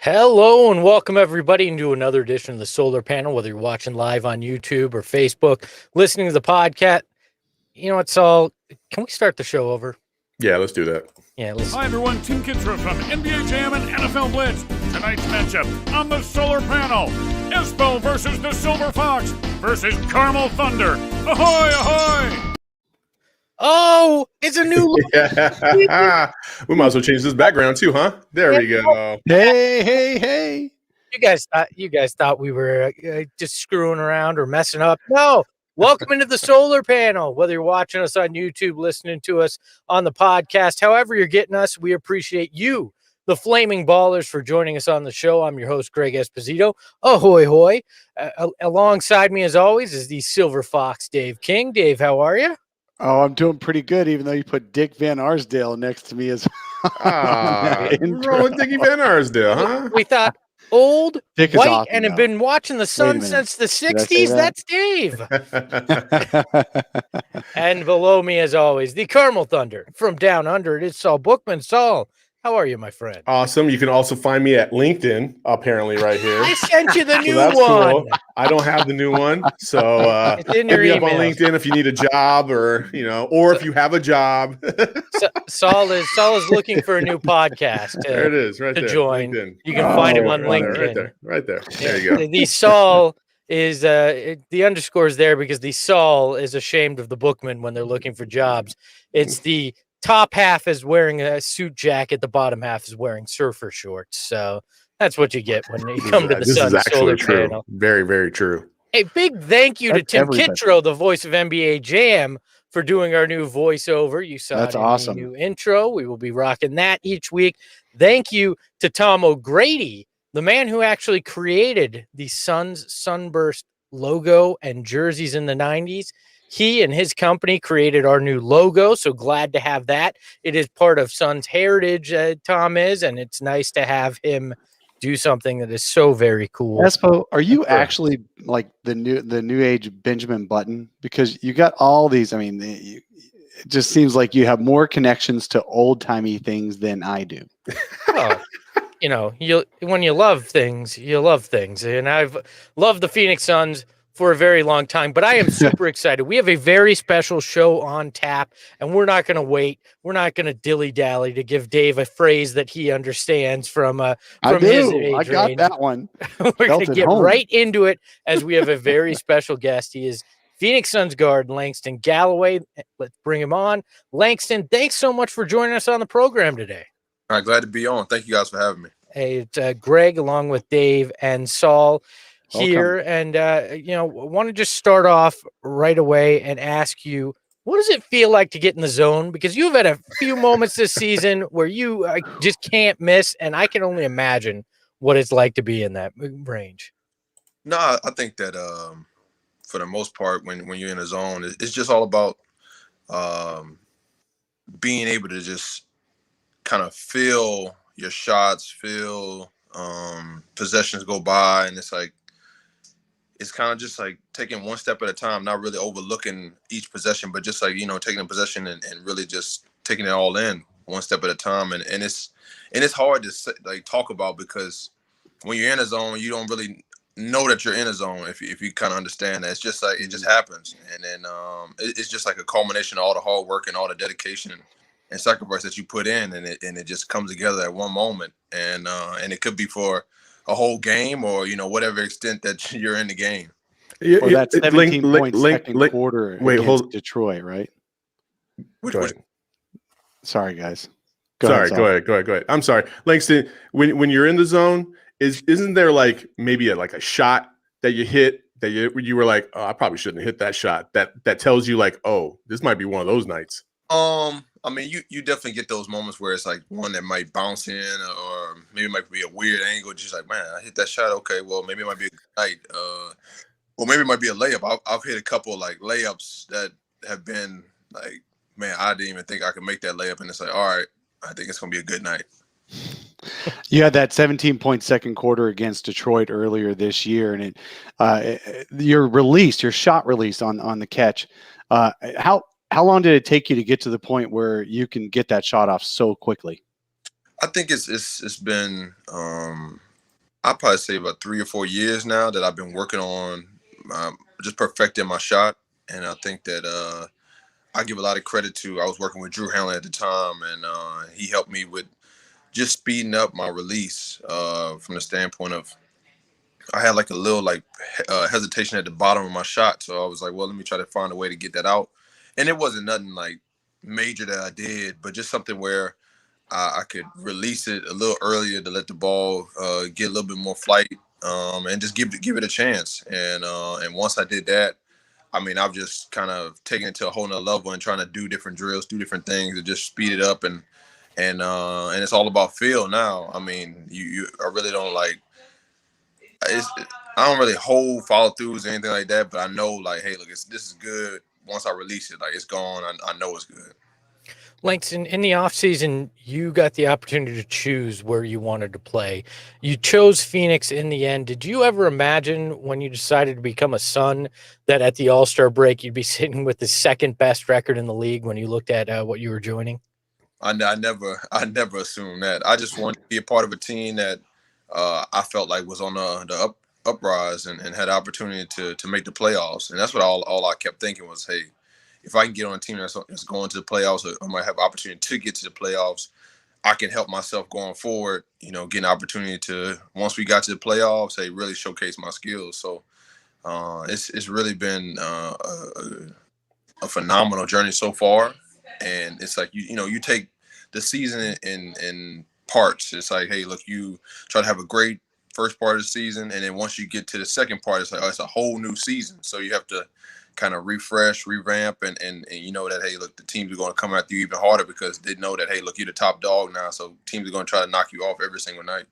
Hello and welcome everybody into another edition of the Solar Panel, whether you're watching live on YouTube or Facebook, listening to the podcast. You know, it's all, can we start the show over? Yeah, let's do that. Yeah, let's. Hi everyone, Tim Kitra from NBA Jam and NFL Blitz. Tonight's matchup on the Solar Panel, Espo versus the Silver Fox versus Carmel Thunder. Ahoy, ahoy! Oh, it's a new look. Yeah. We might as well change this background too, huh? There we go. Hey. You guys thought we were just screwing around or messing up. No, welcome into the Solar Panel. Whether you're watching us on YouTube, listening to us on the podcast, however you're getting us, we appreciate you, the Flaming Ballers, for joining us on the show. I'm your host, Greg Esposito. Ahoy, hoy. Alongside me, as always, is the Silver Fox, Dave King. Dave, how are you? Oh, I'm doing pretty good, even though you put Dick Van Arsdale next to me as What's wrong with Dickie Van Arsdale, huh? We thought old, Dick white, awesome, and have been watching the sun since the 60s. That's Dave. And below me, as always, the Carmel Thunder from down under. It is Saul Bookman. Saul, how are you, my friend? Awesome. You can also find me at LinkedIn, apparently, right here. I sent you the new that's one. Cool. I don't have the new one, so it's in hit your me up on email. LinkedIn if you need a job, or or if you have a job. Saul is looking for a new podcast. There it is, right to there. join. LinkedIn. You can find him on right LinkedIn. There, right there. There you go. The Saul is the underscore is there because the Saul is ashamed of the bookman when they're looking for jobs. It's the top half is wearing a suit jacket, the bottom half is wearing surfer shorts. So that's what you get when you come to the This Sun is actually Solar true. Panel. Very, very true. A big thank you to That's Tim everybody. Kittro, the voice of NBA Jam, for doing our new voiceover. You saw That's it in awesome. the new intro. We will be rocking that each week. Thank you to Tom O'Grady, the man who actually created the Suns Sunburst logo and jerseys in the 90s. He and his company created our new logo, so glad to have that. It is part of Suns heritage, Tom is, and it's nice to have him do something that is so very cool. Espo, are you actually like the new age Benjamin Button? Because you got all these. I mean, it just seems like you have more connections to old timey things than I do. Oh, when you love things, you love things. And I've loved the Phoenix Suns for a very long time, but I am super excited. We have a very special show on tap, and we're not going to wait. We're not going to dilly-dally to give Dave a phrase that he understands from his age I got range. that one. We're going to get home. right into it as we have a very special guest. He is Phoenix Suns guard Langston Galloway. Let's bring him on. Langston, thanks so much for joining us on the program today. All right, glad to be on. Thank you guys for having me. Hey, it's Greg along with Dave and Saul here. And, want to just start off right away and ask you, what does it feel like to get in the zone? Because you've had a few moments this season where you just can't miss, and I can only imagine what it's like to be in that range. No, I think that for the most part, when you're in a zone, it's just all about being able to just kind of feel your shots, feel possessions go by, and it's kind of just like taking one step at a time, not really overlooking each possession, but just like, taking a possession and really just taking it all in one step at a time. And it's hard to talk about, because when you're in a zone, you don't really know that you're in a zone. If you kind of understand that, it's just like, it just happens. And then it's just like a culmination of all the hard work and all the dedication and sacrifice that you put in, and it just comes together at one moment. And it could be for a whole game, or whatever extent that you're in the game. Or that 17 point second quarter against Detroit, right? Sorry, guys. Go ahead. I'm sorry, Langston. When you're in the zone, isn't there like maybe a shot that you hit that you were like, oh, I probably shouldn't have hit that shot, that tells you like, oh, this might be one of those nights? I mean, you definitely get those moments where it's like one that might bounce in, or maybe it might be a weird angle. Just like, man, I hit that shot. Okay, well, maybe it might be a good night. Or maybe it might be a layup. I've hit a couple like layups that have been like, man, I didn't even think I could make that layup, and it's like, all right, I think it's gonna be a good night. You had that 17 point second quarter against Detroit earlier this year, and your shot release on the catch. How long did it take you to get to the point where you can get that shot off so quickly? I think it's been I'd probably say about 3 or 4 years now that I've been working on just perfecting my shot. And I think that I give a lot of credit to, I was working with Drew Hanley at the time, and he helped me with just speeding up my release from the standpoint of, I had like a little hesitation at the bottom of my shot. So I was like, well, let me try to find a way to get that out. And it wasn't nothing like major that I did, but just something where I could release it a little earlier to let the ball get a little bit more flight, and just give it a chance. And once I did that, I mean, I've just kind of taken it to a whole nother level and trying to do different drills, do different things to just speed it up. And it's all about feel now. I mean, I really don't I don't really hold follow throughs or anything like that, but I know like, hey, look, this is good. Once I release it, like it's gone. I know it's good. Langston, in the offseason, you got the opportunity to choose where you wanted to play. You chose Phoenix in the end. Did you ever imagine when you decided to become a Sun that at the AllStar break you'd be sitting with the second best record in the league when you looked at what you were joining? I never assumed that. I just wanted to be a part of a team that I felt like was on the uprise and had the opportunity to make the playoffs. And that's what all I kept thinking was, hey, if I can get on a team that's going to the playoffs, or I might have opportunity to get to the playoffs, I can help myself going forward, get an opportunity to, once we got to the playoffs, hey, really showcase my skills. So it's really been a phenomenal journey so far. And it's like, you take the season in parts. It's like, hey, look, you try to have a great first part of the season. And then once you get to the second part, it's like, oh, it's a whole new season. So you have to kind of refresh, revamp, and you know that, hey, look, the teams are going to come after you even harder because they know that, hey, look, you're the top dog now, so teams are going to try to knock you off every single night.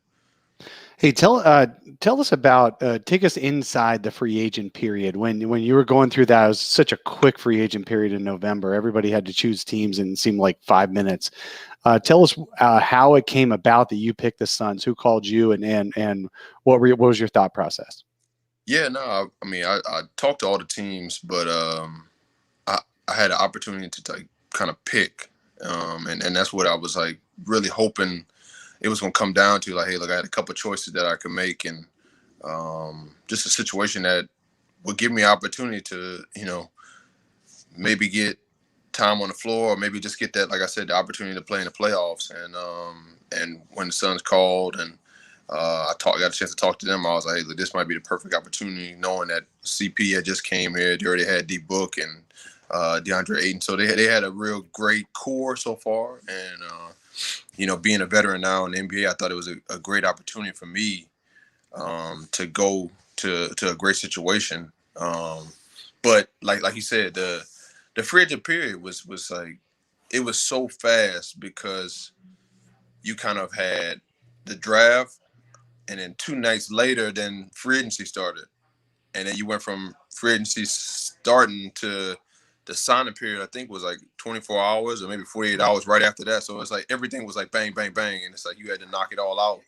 Hey, tell us about, take us inside the free agent period. When you were going through that, it was such a quick free agent period in November. Everybody had to choose teams and it seemed like 5 minutes. Tell us how it came about that you picked the Suns, who called you, and what was your thought process? Yeah, no, I mean, I talked to all the teams, but I had an opportunity to like kind of pick, and that's what I was like really hoping it was going to come down to. Like, hey, look, I had a couple of choices that I could make, and just a situation that would give me opportunity to, maybe get time on the floor, or maybe just get that, like I said, the opportunity to play in the playoffs. And when the Suns called and I got a chance to talk to them, I was like, hey, look, this might be the perfect opportunity, knowing that CP had just came here. They already had D-Book and DeAndre Ayton. So they had a real great core so far. And, being a veteran now in the NBA, I thought it was a great opportunity for me to go to a great situation. But like you said, the free agent period was like, it was so fast because you kind of had the draft, and then 2 nights later, then free agency started. And then you went from free agency starting to the signing period, I think was like 24 hours or maybe 48 hours right after that. So it's like everything was like bang, bang, bang. And it's like you had to knock it all out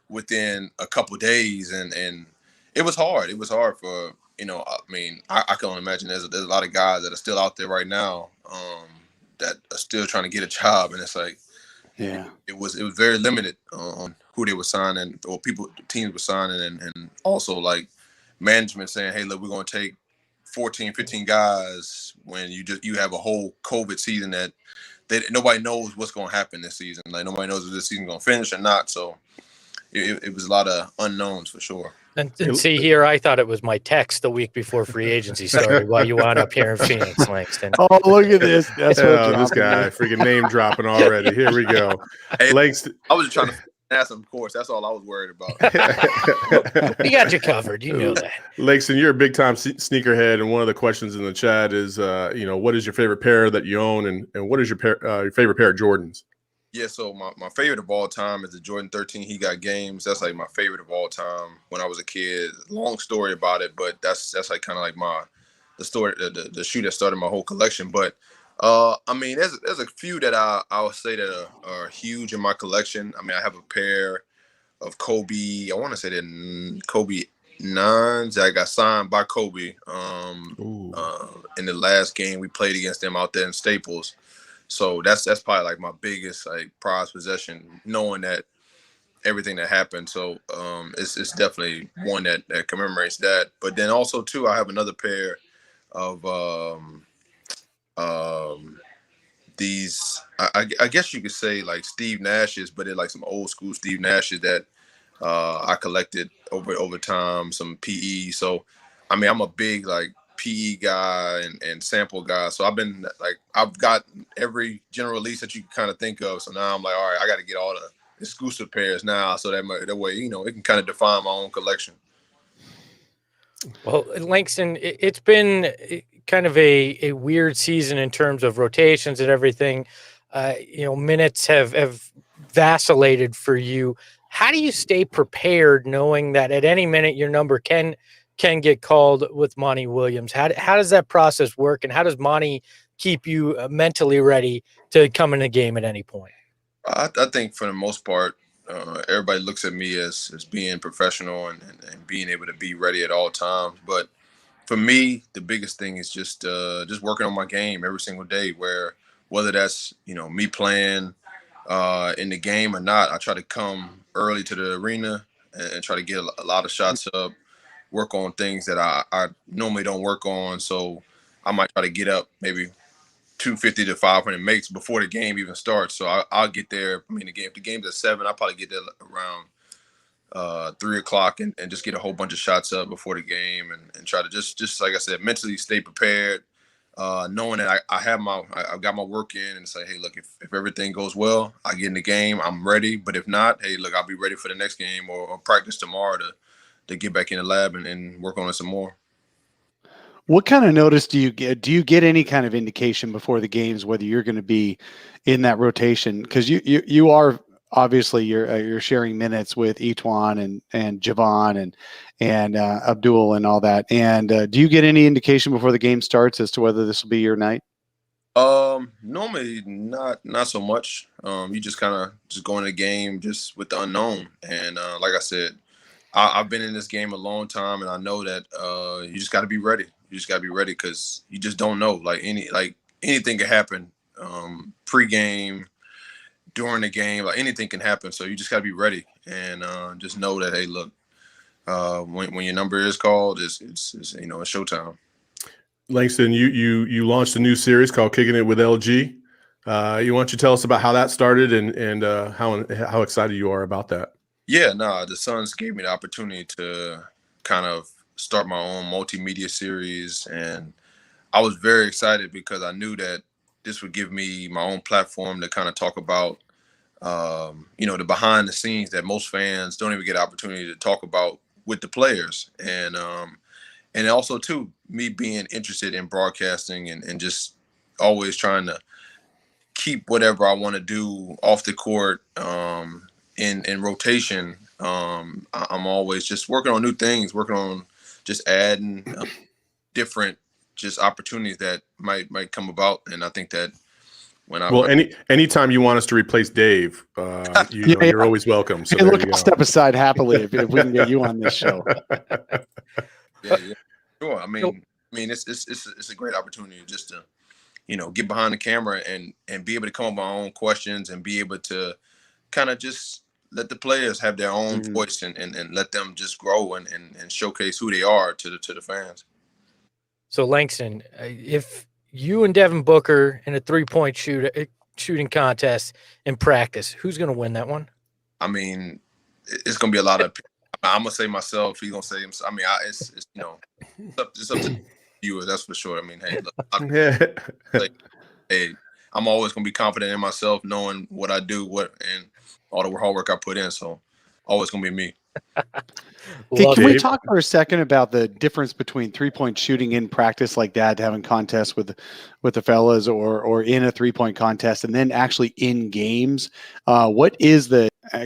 within a couple of days. And it was hard. It was hard for, I mean, I can only imagine there's a lot of guys that are still out there right now that are still trying to get a job. And it's like, yeah, it was very limited on who they were signing, or teams were signing, and also like management saying, hey, look, we're going to take 14, 15 guys when you have a whole COVID season that nobody knows what's going to happen this season. Like nobody knows if this season going to finish or not. So it was a lot of unknowns for sure. And see here, I thought it was my text the week before free agency started while you wound up here in Phoenix, Langston. Oh, look at this. That's this guy freaking name dropping already. Here we go. Hey, Langston. I was just trying to ask him, of course. That's all I was worried about. We got you covered. You know that. Langston, you're a big time sneakerhead, and one of the questions in the chat is, what is your favorite pair that you own, and what is your favorite pair of Jordans? Yeah, so my favorite of all time is the Jordan 13 He Got Games. That's like my favorite of all time when I was a kid. Long story about it, but that's like kind of like the story, the shoe that started my whole collection. But I mean, there's a few that I would say that are huge in my collection. I mean, I have a pair of Kobe. I want to say that Kobe 9s that got signed by Kobe in the last game we played against them out there in Staples. So that's probably like my biggest like prized possession, knowing that everything that happened. So it's definitely one that commemorates that. But then also too, I have another pair of these. I guess you could say like Steve Nash's, but they're like some old school Steve Nash's that I collected over time. Some PE. So I mean, I'm a big like PE guy and sample guy. So I've got every general release that you can kind of think of. So now I'm like, all right, I got to get all the exclusive pairs now, so that way, it can kind of define my own collection. Well, Langston, it's been kind of a weird season in terms of rotations and everything. Minutes have vacillated for you. How do you stay prepared knowing that at any minute your number can get called with Monty Williams? How does that process work, and how does Monty keep you mentally ready to come in a game at any point? I think for the most part, everybody looks at me as being professional and being able to be ready at all times. But for me, the biggest thing is just working on my game every single day. Whether that's me playing in the game or not, I try to come early to the arena and try to get a lot of shots up, work on things that I normally don't work on. So I might try to get up maybe 250 to 500 makes before the game even starts. So I'll get there. I mean, if the game's at 7, I'll probably get there around 3 o'clock and just get a whole bunch of shots up before the game and try to just like I said, mentally stay prepared, knowing that I've got my work in, and say, hey, look, if everything goes well, I get in the game, I'm ready. But if not, hey, look, I'll be ready for the next game or practice tomorrow to get back in the lab and work on it some more. What kind of notice do you get? Do you get any kind of indication before the games whether you're going to be in that rotation? Because you are obviously you're sharing minutes with Etuan and Javon and Abdul and all that. And do you get any indication before the game starts as to whether this will be your night? Normally not so much. You just kind of just go in the game just with the unknown. And like I said, I've been in this game a long time, and I know that you just got to be ready. You just got to be ready because you just don't know. Like anything can happen pre-game, during the game. Like anything can happen. So you just got to be ready and just know that, hey, look, when your number is called, it's showtime. Langston, you launched a new series called Kicking It with LG. Why don't you tell us about how that started and how excited you are about that? Yeah, the Suns gave me the opportunity to kind of start my own multimedia series, and I was very excited because I knew that this would give me my own platform to kind of talk about, the behind the scenes that most fans don't even get an opportunity to talk about with the players, and also too me being interested in broadcasting and just always trying to keep whatever I want to do off the court in rotation. I'm always just working on new things, working on just adding different just opportunities that might come about. And I think that anytime you want us to replace Dave, you're always welcome. So look, I'll step aside happily if we can get you on this show. Yeah, sure. I mean, it's a great opportunity just to, get behind the camera and be able to come up with my own questions and be able to kind of just let the players have their own voice and let them just grow and showcase who they are to the fans. So Langston, if you and Devin Booker in a 3-point shooting contest in practice, who's going to win that one? I mean, it's going to be a lot of. I'm going to say myself. He's going to say himself. I mean, it's it's up to you. That's for sure. I mean, hey, look, hey, I'm always going to be confident in myself, knowing what I do, and all the hard work I put in. So, always going to be me. Hey, can we talk for a second about the difference between 3-point shooting in practice like that, having contests with the fellas, or in a 3-point contest, and then actually in games? What is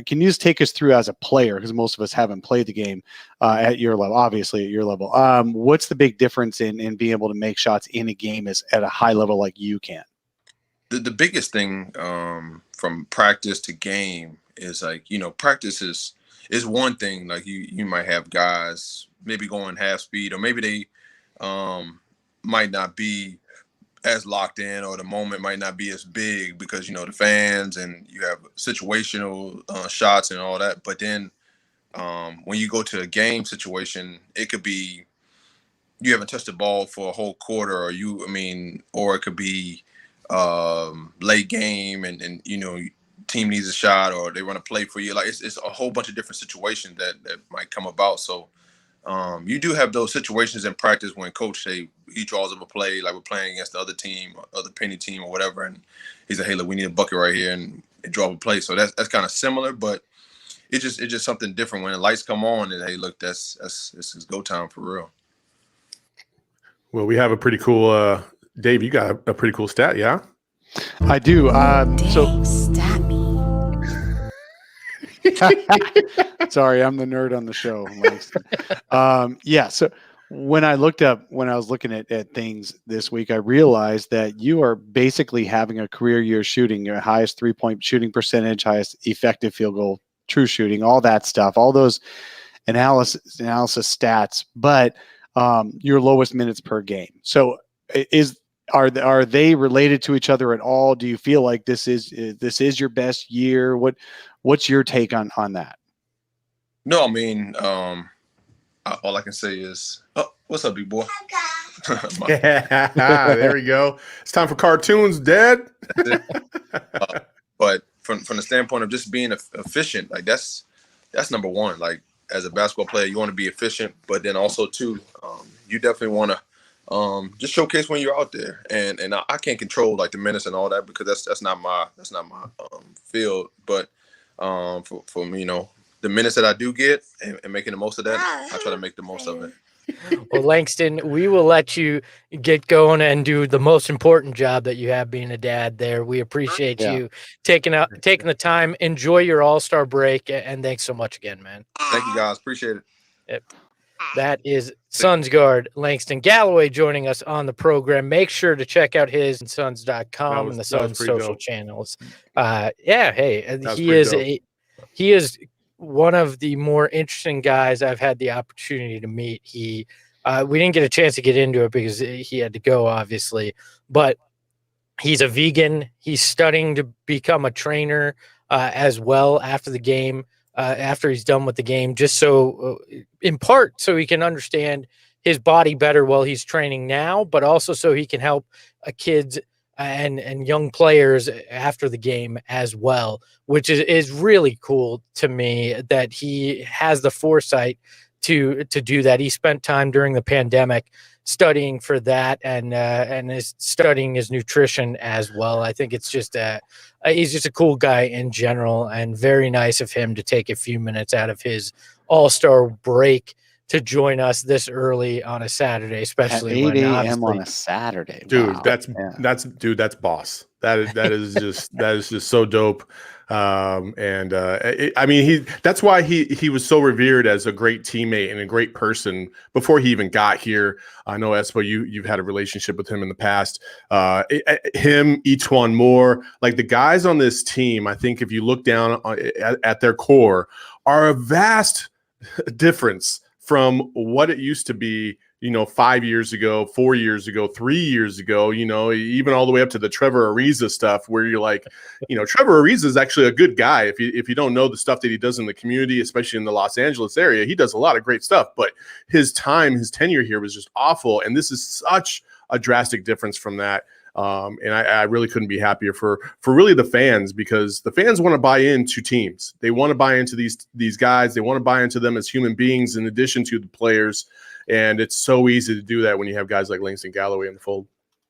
can you just take us through as a player, because most of us haven't played the game at your level, obviously at your level. What's the big difference in being able to make shots in a game at a high level like you can? The biggest thing from practice to game is practice is one thing. Like you might have guys maybe going half speed, or maybe they might not be as locked in, or the moment might not be as big because, you know, the fans and you have situational shots and all that. But then when you go to a game situation, it could be you haven't touched the ball for a whole quarter, or or it could be late game and you know, team needs a shot or they run a play for you. Like it's a whole bunch of different situations that might come about. So you do have those situations in practice when coach he draws up a play, like we're playing against the other team, or other penny team or whatever, and he's like, hey, look, we need a bucket right here, and draw up a play. So that's kind of similar, but it's just something different when the lights come on and hey, look, this is go time for real. Well, we have a pretty cool Dave, you got a pretty cool stat, yeah? I do. Dave, stat me. Sorry, I'm the nerd on the show. Yeah. So when I was looking at things this week, I realized that you are basically having a career year shooting, your highest 3-point shooting percentage, highest effective field goal, true shooting, all that stuff, all those analysis stats, but your lowest minutes per game. So are they related to each other at all? Do you feel like this is your best year? What's your take on that? No, I mean, all I can say is, oh, what's up, big boy? There we go. It's time for cartoons, Dad. But from the standpoint of just being efficient, like that's number one. Like as a basketball player, you want to be efficient, but then also too, you definitely want to just showcase when you're out there. And I can't control like the minutes and all that because that's not my field. But for me, you know, the minutes that I do get and making the most of that, I try to make the most of it. Well, Langston, we will let you get going and do the most important job that you have, being a dad there. We appreciate you taking the time. Enjoy your All-Star break, and thanks so much again, man. Thank you, guys. Appreciate it. Yep. That is Suns guard Langston Galloway joining us on the program. Make sure to check out his Suns.com and the Suns social channels. He is one of the more interesting guys I've had the opportunity to meet. We didn't get a chance to get into it because he had to go, obviously, but he's a vegan. He's studying to become a trainer as well after the game, after he's done with the game, just so in part so he can understand his body better while he's training now, but also so he can help kids and young players after the game as well, which is really cool to me that he has the foresight to do that. He spent time during the pandemic studying for that and is studying his nutrition as well. I think it's just he's just a cool guy in general, and very nice of him to take a few minutes out of his All-Star break to join us this early on a Saturday, especially at 8 a.m. on a Saturday. Dude, wow. that's boss. That is just so dope. I mean, that's why he was so revered as a great teammate and a great person before he even got here. I know, Espo, you've had a relationship with him in the past. Him, Etuan Moore, like the guys on this team, I think if you look down at their core, are a vast difference from what it used to be, 5 years ago, 4 years ago, 3 years ago, even all the way up to the Trevor Ariza stuff where you're like, Trevor Ariza is actually a good guy. If you don't know the stuff that he does in the community, especially in the Los Angeles area, he does a lot of great stuff, but his tenure here was just awful. And this is such a drastic difference from that. And I really couldn't be happier for really the fans, because the fans want to buy into teams. They want to buy into these guys. They want to buy into them as human beings in addition to the players. And it's so easy to do that when you have guys like Langston Galloway in the fold.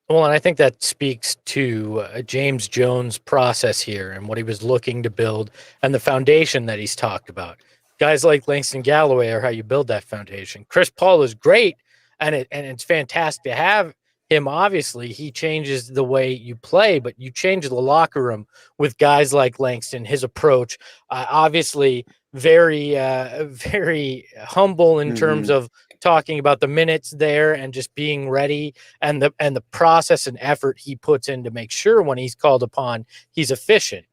Well, and I think that speaks to James Jones' process here and what he was looking to build and the foundation that he's talked about. Guys like Langston Galloway are how you build that foundation. Chris Paul is great, and it's fantastic to have him. Obviously, he changes the way you play, but you change the locker room with guys like Langston. His approach, obviously, very, very humble in terms of talking about the minutes there and just being ready, and the process and effort he puts in to make sure when he's called upon, he's efficient.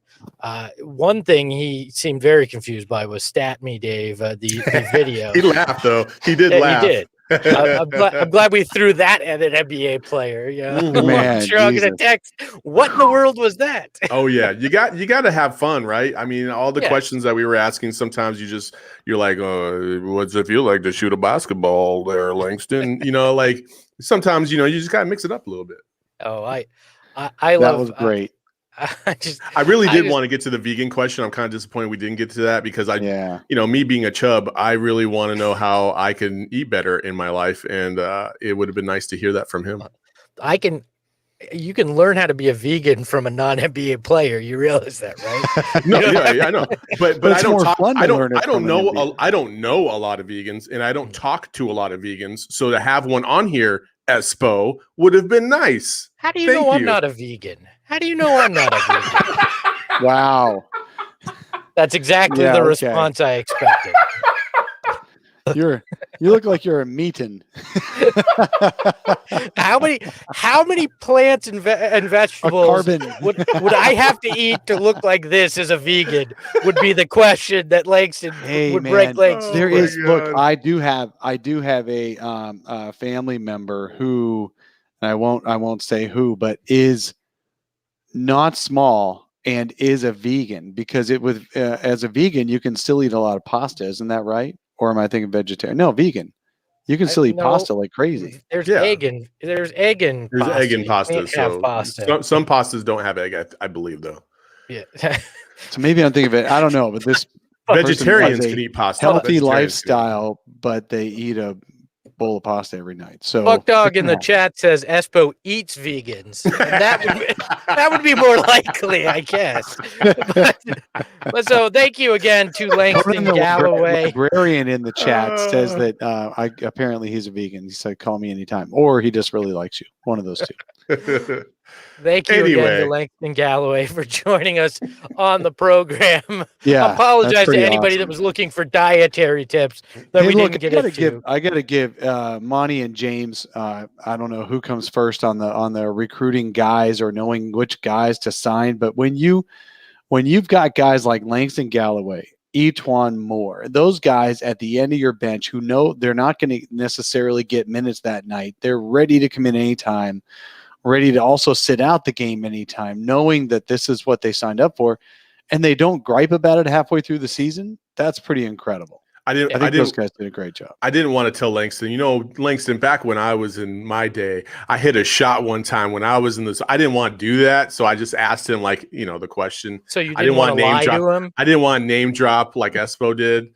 One thing he seemed very confused by was Stat Me Dave, the video. He laughed though. He did laugh. He did. I'm glad we threw that at an NBA player. Yeah, Man, I'm sure I'm gonna Jesus. text. What in the world was that? Oh yeah, you got to have fun, right? I mean, all the Yeah. questions that we were asking, sometimes you're like, what's it feel like to shoot a basketball there, Langston? Like sometimes you just got to mix it up a little bit. Oh, I That love. was great. I really did want to get to the vegan question. I'm kind of disappointed we didn't get to that because me being a chub, I really want to know how I can eat better in my life, and it would have been nice to hear that from him. You can learn how to be a vegan from a non-NBA player. You realize that, right? No, yeah, I know, but I don't talk. I don't know a lot of vegans, and I don't talk to a lot of vegans. So to have one on here, Espo, would have been nice. How do you know I'm not a vegan? How do you know I'm not a vegan? Wow. That's exactly the response I expected. You look like you're a meatin. How many plants and vegetables would I have to eat to look like this as a vegan? Would be the question that Langston would break Langston. There is. Look, I do have a family member who, and I won't say who, but is not small and is a vegan because as a vegan you can still eat a lot of pasta. Isn't that right? Or am I thinking vegetarian? No, vegan. You can still eat pasta like crazy. There's egg in pasta. Egg in pasta. So pasta. Some pastas don't have egg, I believe, though. Yeah. So maybe I'm thinking of it. I don't know, but this vegetarians can eat pasta. Healthy lifestyle, but they eat a bowl of pasta every night. So Buck Dog in the chat says Espo eats vegans. And that would be more likely, I guess. But so thank you again to Langston Galloway. Librarian in the chat says that apparently he's a vegan. He said, "Call me anytime," or he just really likes you. One of those two. Thank you again to Langston Galloway for joining us on the program. Yeah, I apologize to anybody that was looking for dietary tips that we didn't get into. I got to give Monty and James. I don't know who comes first on the recruiting guys or knowing which guys to sign, but when you've got guys like Langston Galloway, Etwan Moore, those guys at the end of your bench who know they're not going to necessarily get minutes that night, they're ready to come in anytime. Ready to also sit out the game anytime, knowing that this is what they signed up for, and they don't gripe about it halfway through the season. That's pretty incredible. I think those guys did a great job. I didn't want to tell Langston. Langston, back when I was in my day, I hit a shot one time when I was in this. I didn't want to do that, so I just asked him the question. So you didn't want to lie to him? I didn't want to name drop like Espo did.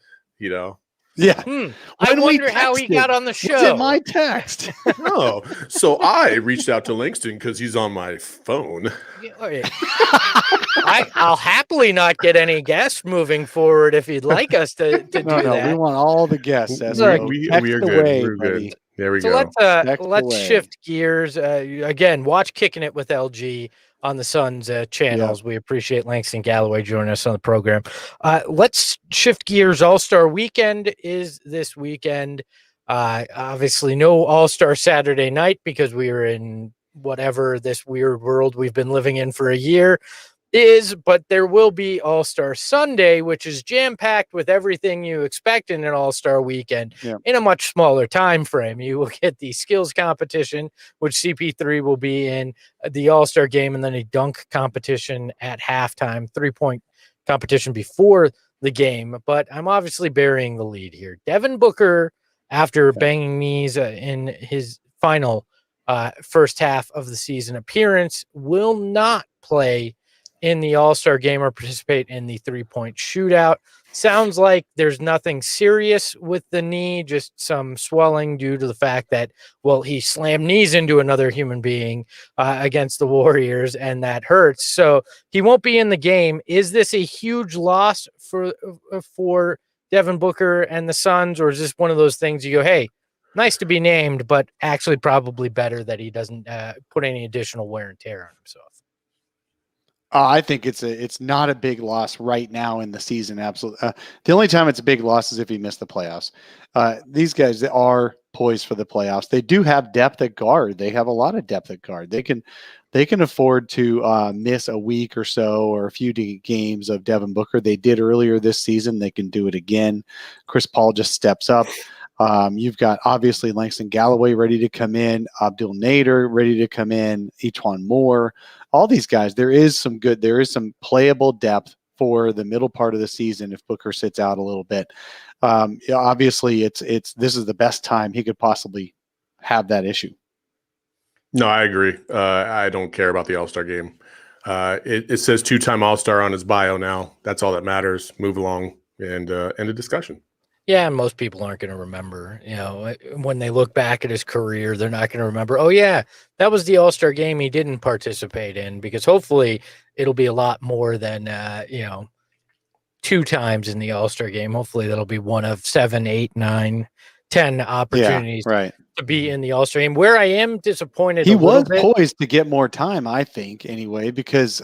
Yeah. I wonder how he got on the show. Was it my text? No. So I reached out to Langston because he's on my phone. I'll happily not get any guests moving forward if you'd like us to do that. No, we want all the guests. We are good. We're good. There we go. Let's shift gears. Again, watch Kicking It with LG on the Suns channels. Yeah. We appreciate Langston Galloway joining us on the program. Let's shift gears. All-Star Weekend is this weekend. Obviously, no All-Star Saturday night because we were in whatever this weird world we've been living in for a year is, but there will be All-Star Sunday, which is jam-packed with everything you expect in an All-Star Weekend in a much smaller time frame. You will get the skills competition, which CP3 will be in, the All-Star game, and then a dunk competition at halftime, 3-point competition before the game. But I'm obviously burying the lead here. Devin Booker, after banging knees in his final first half of the season appearance, will not play in the All-Star game or participate in the 3-point shootout. Sounds like there's nothing serious with the knee, just some swelling due to the fact that, he slammed knees into another human being against the Warriors, and that hurts. So he won't be in the game. Is this a huge loss for Devin Booker and the Suns, or is this one of those things you go, hey, nice to be named, but actually probably better that he doesn't put any additional wear and tear on himself? I think it's not a big loss right now in the season. Absolutely. The only time it's a big loss is if he missed the playoffs. These guys are poised for the playoffs. They do have depth at guard. They have a lot of depth at guard. They can afford to miss a week or so or a few games of Devin Booker. They did earlier this season. They can do it again. Chris Paul just steps up. You've got obviously Langston Galloway ready to come in, Abdul Nader ready to come in, Etuan Moore, all these guys. There is some playable depth for the middle part of the season if Booker sits out a little bit. Obviously, this is the best time he could possibly have that issue. No, I agree. I don't care about the All-Star game. It says 2-time All-Star on his bio now. That's all that matters. Move along and end a discussion. Yeah, and most people aren't going to remember. When they look back at his career, they're not going to remember, oh, yeah, that was the All-Star game he didn't participate in, because hopefully it'll be a lot more than, 2 times in the All-Star game. Hopefully that'll be one of 7, 8, 9, 10 opportunities to be in the All-Star game. Where I am disappointed, he was poised to get more time, I think, anyway, because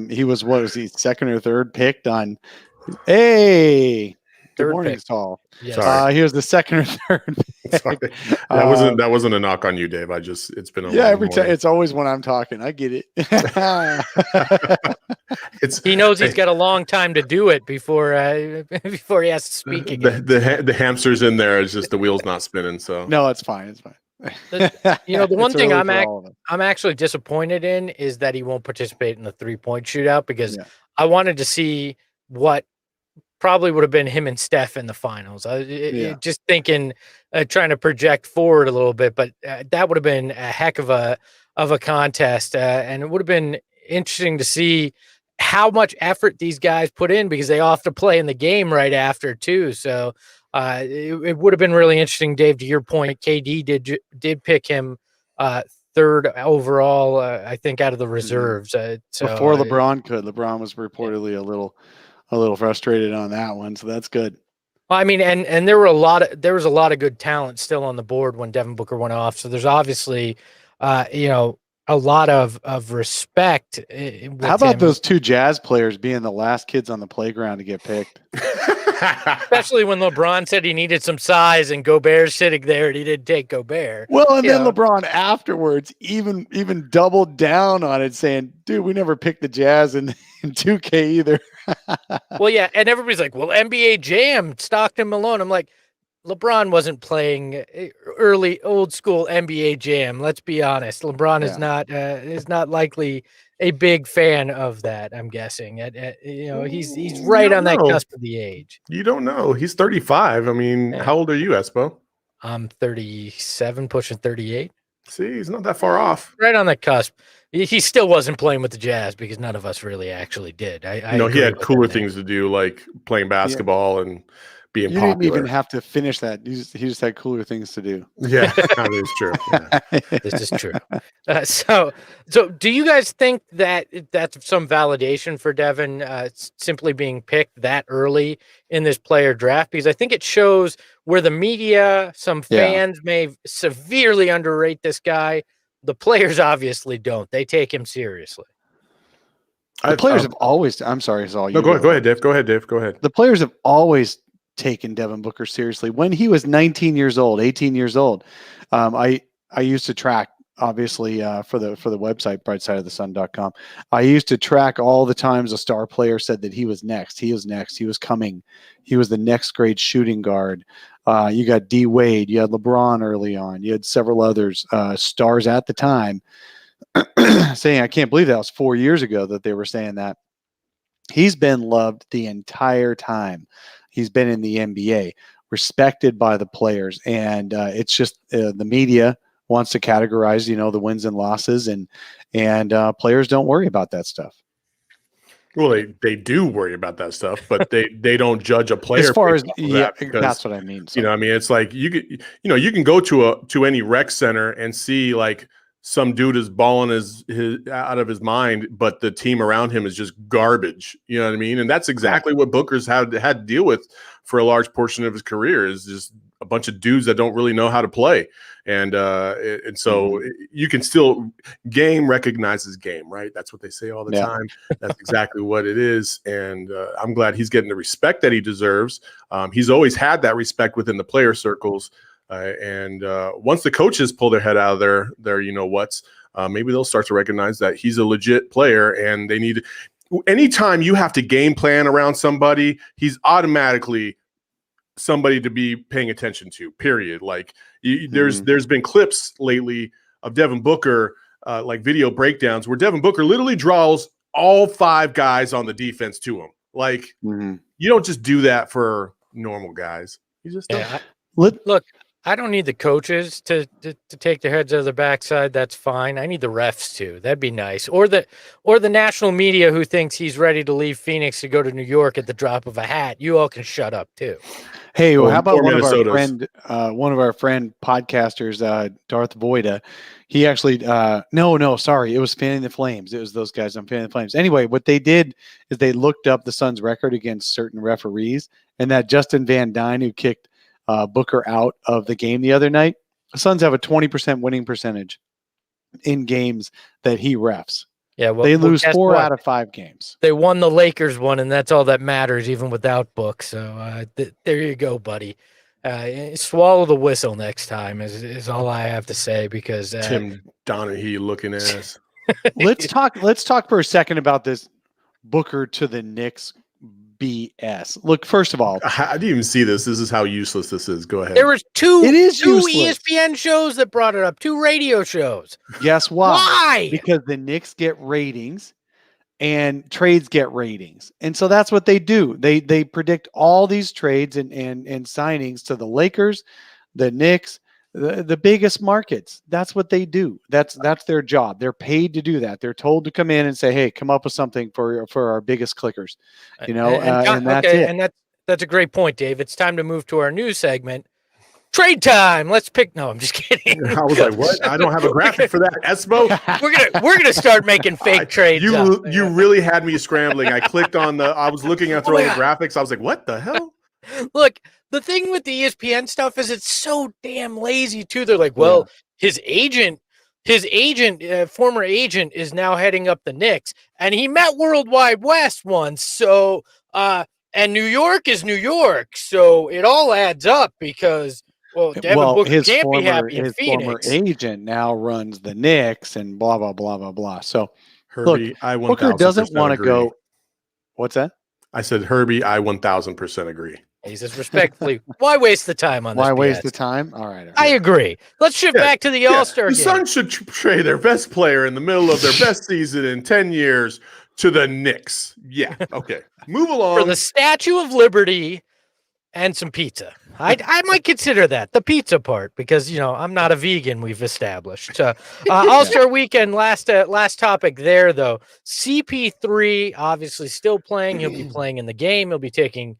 he was, second or third picked on, hey, good morning, Saul. Yes. He was the second or third Sorry. That wasn't a knock on you, Dave. It's been every time. It's always when I'm talking. I get it. He knows he's got a long time to do it before he has to speak again. The hamster's in there. It's just the wheel's not spinning. So no, it's fine. It's fine. The one thing I'm actually disappointed in is that he won't participate in the 3-point shootout, because I wanted to see what probably would have been him and Steph in the finals. Just thinking, trying to project forward a little bit, but that would have been a heck of a contest, and it would have been interesting to see how much effort these guys put in, because they all have to play in the game right after too. So it would have been really interesting, Dave. To your point, KD did pick him third overall, I think, out of the reserves. Before LeBron could. LeBron was reportedly a little frustrated on that one, so that's good. Well, I mean, and there was a lot of good talent still on the board when Devin Booker went off. So there's obviously, a lot of respect. How about those 2 Jazz players being the last kids on the playground to get picked? Especially when LeBron said he needed some size and Gobert's sitting there and he didn't take Gobert. Well, and then LeBron afterwards even doubled down on it, saying, dude, we never picked the Jazz in 2K either. Well, yeah, and everybody's like, well, NBA Jam, Stockton Malone. I'm like, LeBron wasn't playing early old school NBA Jam. Let's be honest. LeBron is not likely a big fan of that, I'm guessing. He's right on that cusp of the age. You don't know. He's 35. I mean, how old are you, Espo? I'm 37, pushing 38. See, he's not that far off. Right on that cusp. He still wasn't playing with the Jazz, because none of us really actually did. He had cooler things to do, like playing basketball and being popular. Didn't even have to finish that. He just had cooler things to do. Yeah, that is true. Yeah. This is true. So do you guys think that that's some validation for Devin simply being picked that early in this player draft? Because I think it shows where the media, some fans may severely underrate this guy. The players obviously don't. They take him seriously. The players have always. I'm sorry, Saul. No, go ahead, Dave. Go ahead. The players have always taken Devin Booker seriously. When he was 19 years old, 18 years old, I used to track, obviously, for the website brightsideofthesun.com. I used to track all the times a star player said that he was next. He was next. He was coming. He was the next great shooting guard. You got D Wade. You had LeBron early on. You had several others, stars at the time, saying, I can't believe that was 4 years ago that they were saying that. He's been loved the entire time he's been in the NBA, respected by the players. And it's just the media wants to categorize, the wins and losses, and players don't worry about that stuff. Well, they do worry about that stuff, but they don't judge a player. As far as that's what I mean. So. It's like you can go to any rec center and see like some dude is balling his out of his mind, but the team around him is just garbage. You know what I mean? And that's exactly what Booker's had to deal with for a large portion of his career, is just a bunch of dudes that don't really know how to play. And so you can still, game recognizes game, right? That's what they say all the time. That's exactly what it is. And I'm glad he's getting the respect that he deserves. He's always had that respect within the player circles. And once the coaches pull their head out of their maybe they'll start to recognize that he's a legit player, and they need – anytime you have to game plan around somebody, he's automatically somebody to be paying attention to, period. Like there's been clips lately of Devin Booker, like video breakdowns where Devin Booker literally draws all 5 guys on the defense to him. Like you don't just do that for normal guys. You just don't. Look, I don't need the coaches to take their heads out of the backside. That's fine. I need the refs too. That'd be nice. Or the national media who thinks he's ready to leave Phoenix to go to New York at the drop of a hat. You all can shut up too. Hey, well, how about one of our friend podcasters, Darth Voida? He actually, sorry, it was Fanning the Flames. It was those guys on Fanning the Flames. Anyway, what they did is they looked up the Suns' record against certain referees, and that Justin Van Dyne, who kicked Booker out of the game the other night, the Suns have a 20% winning percentage in games that he refs. Yeah, well, they lose 4 out of 5 games. They won the Lakers one, and that's all that matters, even without Book. So there you go, buddy. Swallow the whistle next time is all I have to say, because Tim Donaghy looking ass. Let's talk for a second about this Booker to the Knicks BS. Look, first of all, I didn't even see this. This is how useless this is. Go ahead. There was two useless. ESPN shows that brought it up, 2 radio shows. Guess why? Why? Because the Knicks get ratings and trades get ratings. And so that's what they do. They predict all these trades and signings to the Lakers, the Knicks, the biggest markets. That's what they do. That's their job. They're paid to do that. They're told to come in and say, "Hey, come up with something for our biggest clickers." You know, and that's it. And that's a great point, Dave. It's time to move to our news segment. Trade time. Let's pick. No, I'm just kidding. I was like, what? I don't have a graphic for that. Espo. We're gonna start making fake trades. You really had me scrambling. I clicked on I was looking at the graphics. I was like, what the hell? Look, the thing with the ESPN stuff is it's so damn lazy too. They're like, well, his former agent is now heading up the Knicks, and he met Worldwide West once. So, and New York is New York, so it all adds up because, Devin Booker can't be happy in Phoenix. His former agent now runs the Knicks and blah, blah, blah, blah, blah. So, Herbie, look, Booker doesn't want to go. What's that? I said, Herbie, I 1,000% agree. He says respectfully, why waste the time on this? Why waste the time? All right. I agree. Let's shift back to the AllStar game. The Suns should trade their best player in the middle of their best season in 10 years to the Knicks. Yeah. Okay. Move along. For the Statue of Liberty and some pizza. I might consider that, the pizza part, because, I'm not a vegan, we've established. All-Star Weekend, last topic there, though. CP3, obviously still playing. He'll be playing in the game. He'll be taking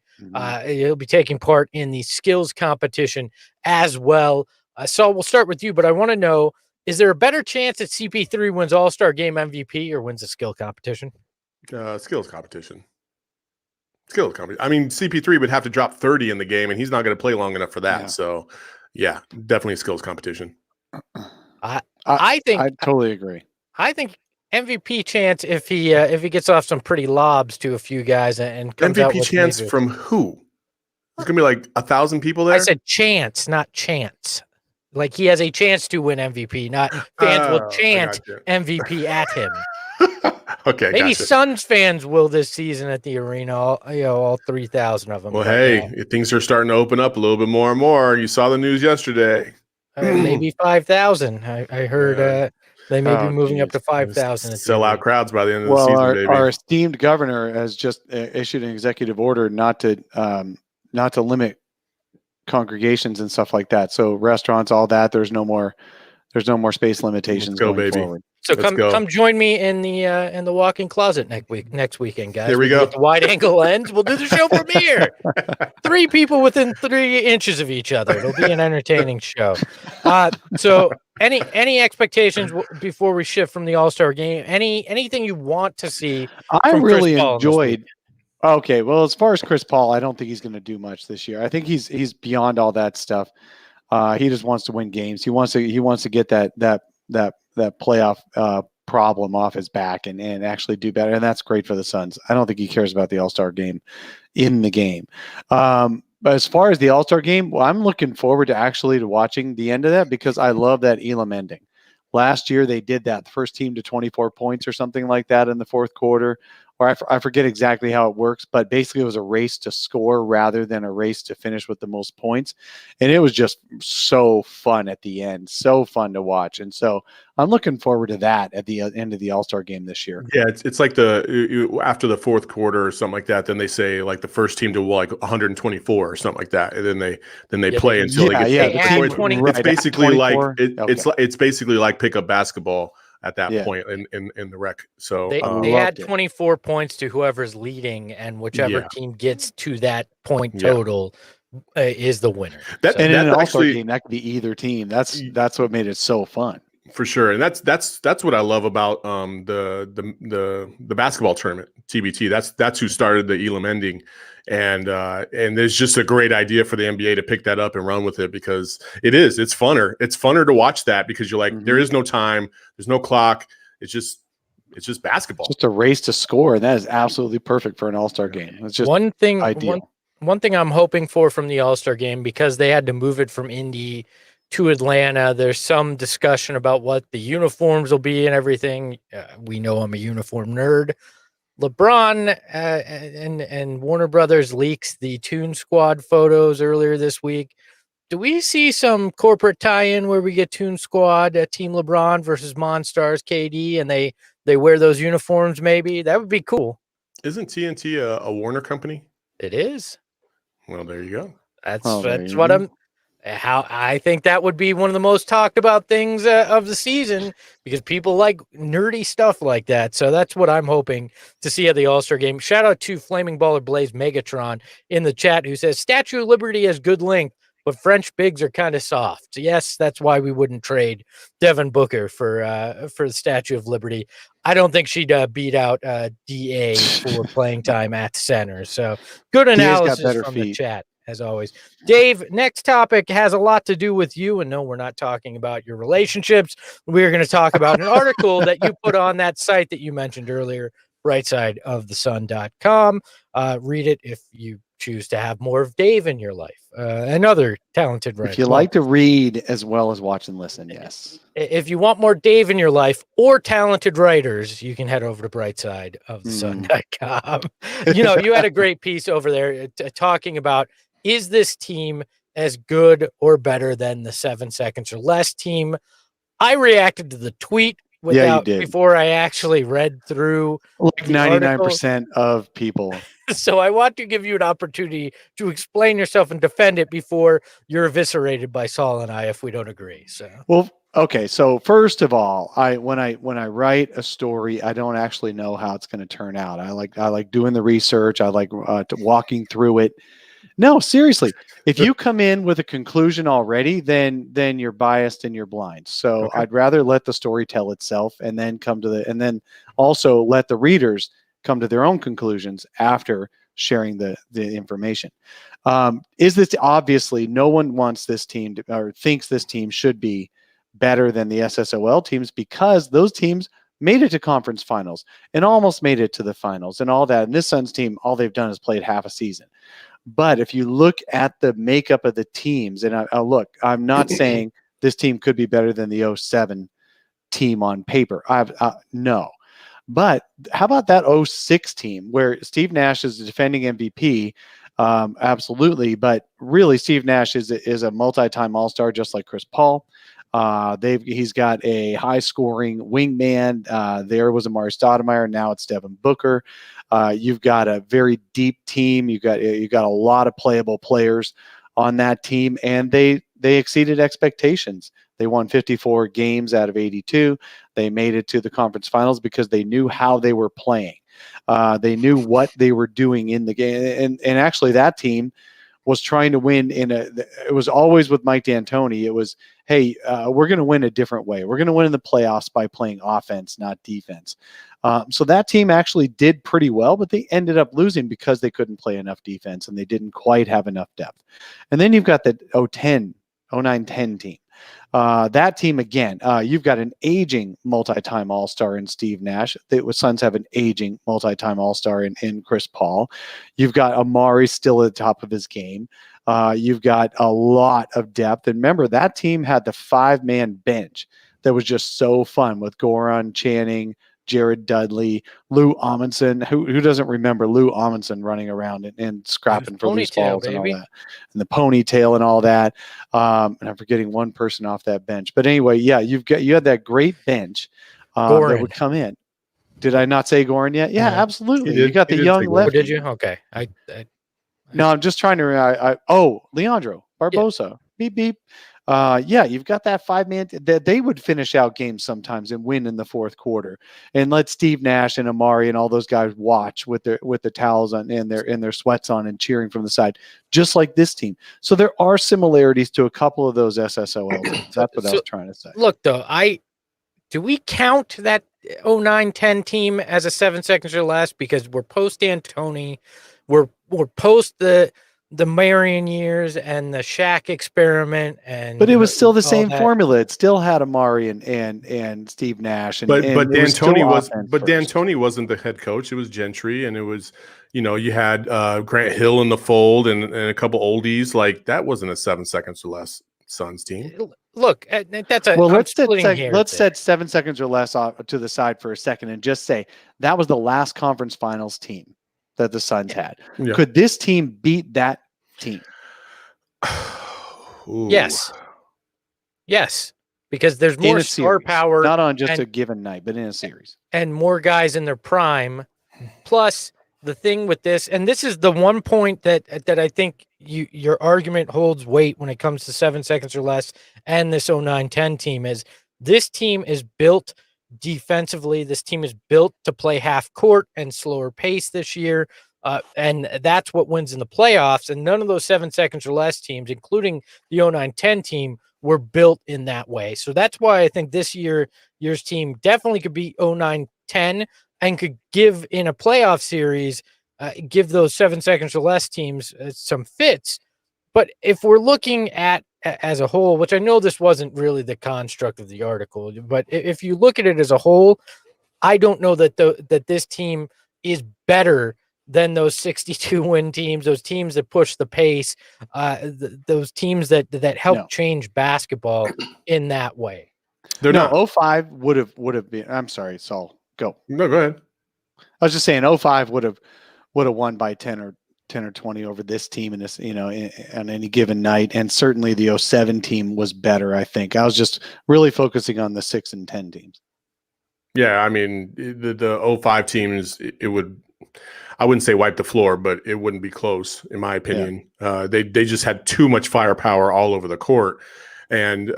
part in the skills competition as well. So we'll start with you, but I want to know, is there a better chance that CP3 wins All-Star Game MVP or wins a skill competition? Skills competition. I mean, CP3 would have to drop 30 in the game, and he's not going to play long enough for that. Yeah. So, yeah, definitely a skills competition. I totally agree. I think MVP chance if he gets off some pretty lobs to a few guys and comes MVP chance from who? There's gonna be like 1,000 people there. I said chance, not chance. Like he has a chance to win MVP, not fans will chant MVP at him. Okay, maybe Suns fans will this season at the arena. All 3,000 of them. Well, hey, things are starting to open up a little bit more and more. You saw the news yesterday. Maybe 5,000. I heard they may be moving up to 5,000. Sell out crowds by the end of the season. Baby. Our esteemed governor has just issued an executive order not to limit congregations and stuff like that. So restaurants, all that. There's no more space limitations. Let's go, baby. Forward. So come join me in the walk-in closet next weekend, guys. Here we go. With the wide angle lens. We'll do the show from here. 3 people within 3 inches of each other. It'll be an entertaining show. So any expectations before we shift from the All-Star game? Anything you want to see? I really enjoyed. Okay, well, as far as Chris Paul, I don't think he's going to do much this year. I think he's beyond all that stuff. He just wants to win games. He wants to get that playoff problem off his back and actually do better. And that's great for the Suns. I don't think he cares about the All-Star game in the game. But as far as the All-Star game, well, I'm looking forward to watching the end of that because I love that Elam ending. Last year, they did that, the first team to 24 points or something like that in the fourth quarter. or I forget exactly how it works, but basically it was a race to score rather than a race to finish with the most points. And it was just so fun at the end, so fun to watch. And so I'm looking forward to that at the end of the All-Star game this year. Yeah, it's like after the fourth quarter or something like that. Then they say like the first team to like 124 or something like that, and then they play until they get. They add 20. It's basically like Okay. it's basically like pickup basketball at that Yeah. point in the rec. So They loved add it. 24 points to whoever's leading, and whichever Yeah. team gets to that point Yeah. total is the winner. That- So- And in an That's All-Star actually- game, that could be either team. That's what made it so fun. For sure, and that's what I love about the basketball tournament TBT. That's who started the Elam ending, and there's just a great idea for the NBA to pick that up and run with it, because it's funner to watch that, because you're like, there is no time, there's no clock, it's just basketball. Just a race to score, and that is absolutely perfect for an All-Star game. It's just one thing ideal. One thing I'm hoping for from the All-Star game, because they had to move it from Indy to Atlanta, there's some discussion about what the uniforms will be and everything. We know I'm a uniform nerd. LeBron and Warner Brothers leaks the Toon Squad photos earlier this week. Do we see some corporate tie-in where we get Toon Squad, Team LeBron versus Monstars KD, and they wear those uniforms? Maybe that would be cool. Isn't TNT a Warner company? It is. Well, there you go. That's there you what go. I think that would be one of the most talked about things of the season, because people like nerdy stuff like that. So that's what I'm hoping to see at the All-Star game. Shout out to Flaming Baller Blaze Megatron in the chat, who says Statue of Liberty has good length, but French bigs are kind of soft. Yes, that's why we wouldn't trade Devin Booker for the Statue of Liberty. I don't think she'd beat out DA for playing time at center. So good analysis from the chat, as always. Dave, next topic has a lot to do with you. And no, we're not talking about your relationships. We're going to talk about an article that you put on that site that you mentioned earlier, rightsideofthesun.com. Read it if you choose to have more of Dave in your life. Another talented writer. If you like to read as well as watch and listen, yes. If you want more Dave in your life or talented writers, you can head over to brightsideofthesun.com. You had a great piece over there talking about, is this team as good or better than the 7 seconds or less team? I reacted to the tweet before I actually read through like 99% of people. So I want to give you an opportunity to explain yourself and defend it before you're eviscerated by Saul and I if we don't agree. So okay. So first of all, when I write a story, I don't actually know how it's going to turn out. I like doing the research. I like walking through it. No, seriously. If you come in with a conclusion already, then you're biased and you're blind. So I'd rather let the story tell itself, and then and then also let the readers come to their own conclusions after sharing the information. Is this obviously no one wants this team or thinks this team should be better than the SSOL teams, because those teams made it to conference finals and almost made it to the finals and all that. And this Suns team, all they've done is played half a season. But if you look at the makeup of the teams, and I'm not saying this team could be better than the 07 team on paper. No. But how about that 06 team where Steve Nash is the defending MVP? Absolutely. But really, Steve Nash is a multi-time All-Star, just like Chris Paul. He's got a high-scoring wingman. There was Amari Stoudemire. Now it's Devin Booker. You've got a very deep team. You got a lot of playable players on that team, and they exceeded expectations. They won 54 games out of 82. They made it to the conference finals because they knew how they were playing. They knew what they were doing in the game. And actually that team was trying to win it was always with Mike D'Antoni. It was, hey, we're going to win a different way. We're going to win in the playoffs by playing offense, not defense. So that team actually did pretty well, but they ended up losing because they couldn't play enough defense and they didn't quite have enough depth. And then you've got the 09-10 team. That team, again, you've got an aging multi-time All-Star in Steve Nash. The Suns have an aging multi-time All-Star in Chris Paul. You've got Amari still at the top of his game. You've got a lot of depth. And remember, that team had the 5-man bench that was just so fun with Goran, Channing, Jared Dudley, Lou Amundsen. Who doesn't remember Lou Amundsen running around and scrapping for loose Ponytail, balls and all baby. that, and the ponytail and all that. And I'm forgetting one person off that bench. But anyway, yeah, you had that great bench that Goran. would come in. Did I not say Goran yet? Yeah, No. absolutely. He did- You got he the did young say Goran. Oh, lefty. did you? Okay. No, I'm just trying to. Leandro Barbosa. Beep beep. Yeah, you've got that 5-man that they would finish out games sometimes and win in the fourth quarter, and let Steve Nash and Amari and all those guys watch with the towels on and their sweats on and cheering from the side, just like this team. So there are similarities to a couple of those SSOL teams. That's what I was trying to say. Look, though, do we count that 09-10 team as a 7 seconds or less because we're post D'Antoni, we're post the Marion years and the Shaq experiment, and But it was still the same that. formula. It still had Amari and Steve Nash, and But it D'Antoni was still offense first. D'Antoni wasn't the head coach. It was Gentry, and it was, you had Grant Hill in the fold and a couple oldies. Like, that wasn't a 7 seconds or less Suns team. Look, that's a Well, I'm let's splitting hairs there. set 7 seconds or less off to the side for a second and just say that was the last conference finals team that the Suns had. Yeah. Could this team beat that team? Ooh. Yes, because there's In more a star series, power, not on just and- a given night, but in a series. and more guys in their prime. Plus, the thing with this, and this is the one point that I think your argument holds weight when it comes to 7 seconds or less, and this 09-10 team is this team is built defensively. This team is built to play half court and slower pace this year. And that's what wins in the playoffs. And none of those 7 seconds or less teams, including the 09-10 team, were built in that way. So that's why I think this year's team definitely could beat 09-10 and could give in a playoff series, give those 7 seconds or less teams some fits. But if we're looking at as a whole, which I know this wasn't really the construct of the article, but if you look at it as a whole, I don't know that that this team is better than those 62 win teams, those teams that push the pace, those teams that help change basketball in that way. They're not. 05 would have been. I'm sorry, Saul. Go. No, go ahead. I was just saying 05 would have won by 10 or 20 over this team in this, on any given night. And certainly the 07 team was better, I think. I was just really focusing on the 6 and 10 teams. Yeah, I mean, the 05 teams, I wouldn't say wipe the floor, but it wouldn't be close, in my opinion. Yeah. They just had too much firepower all over the court, and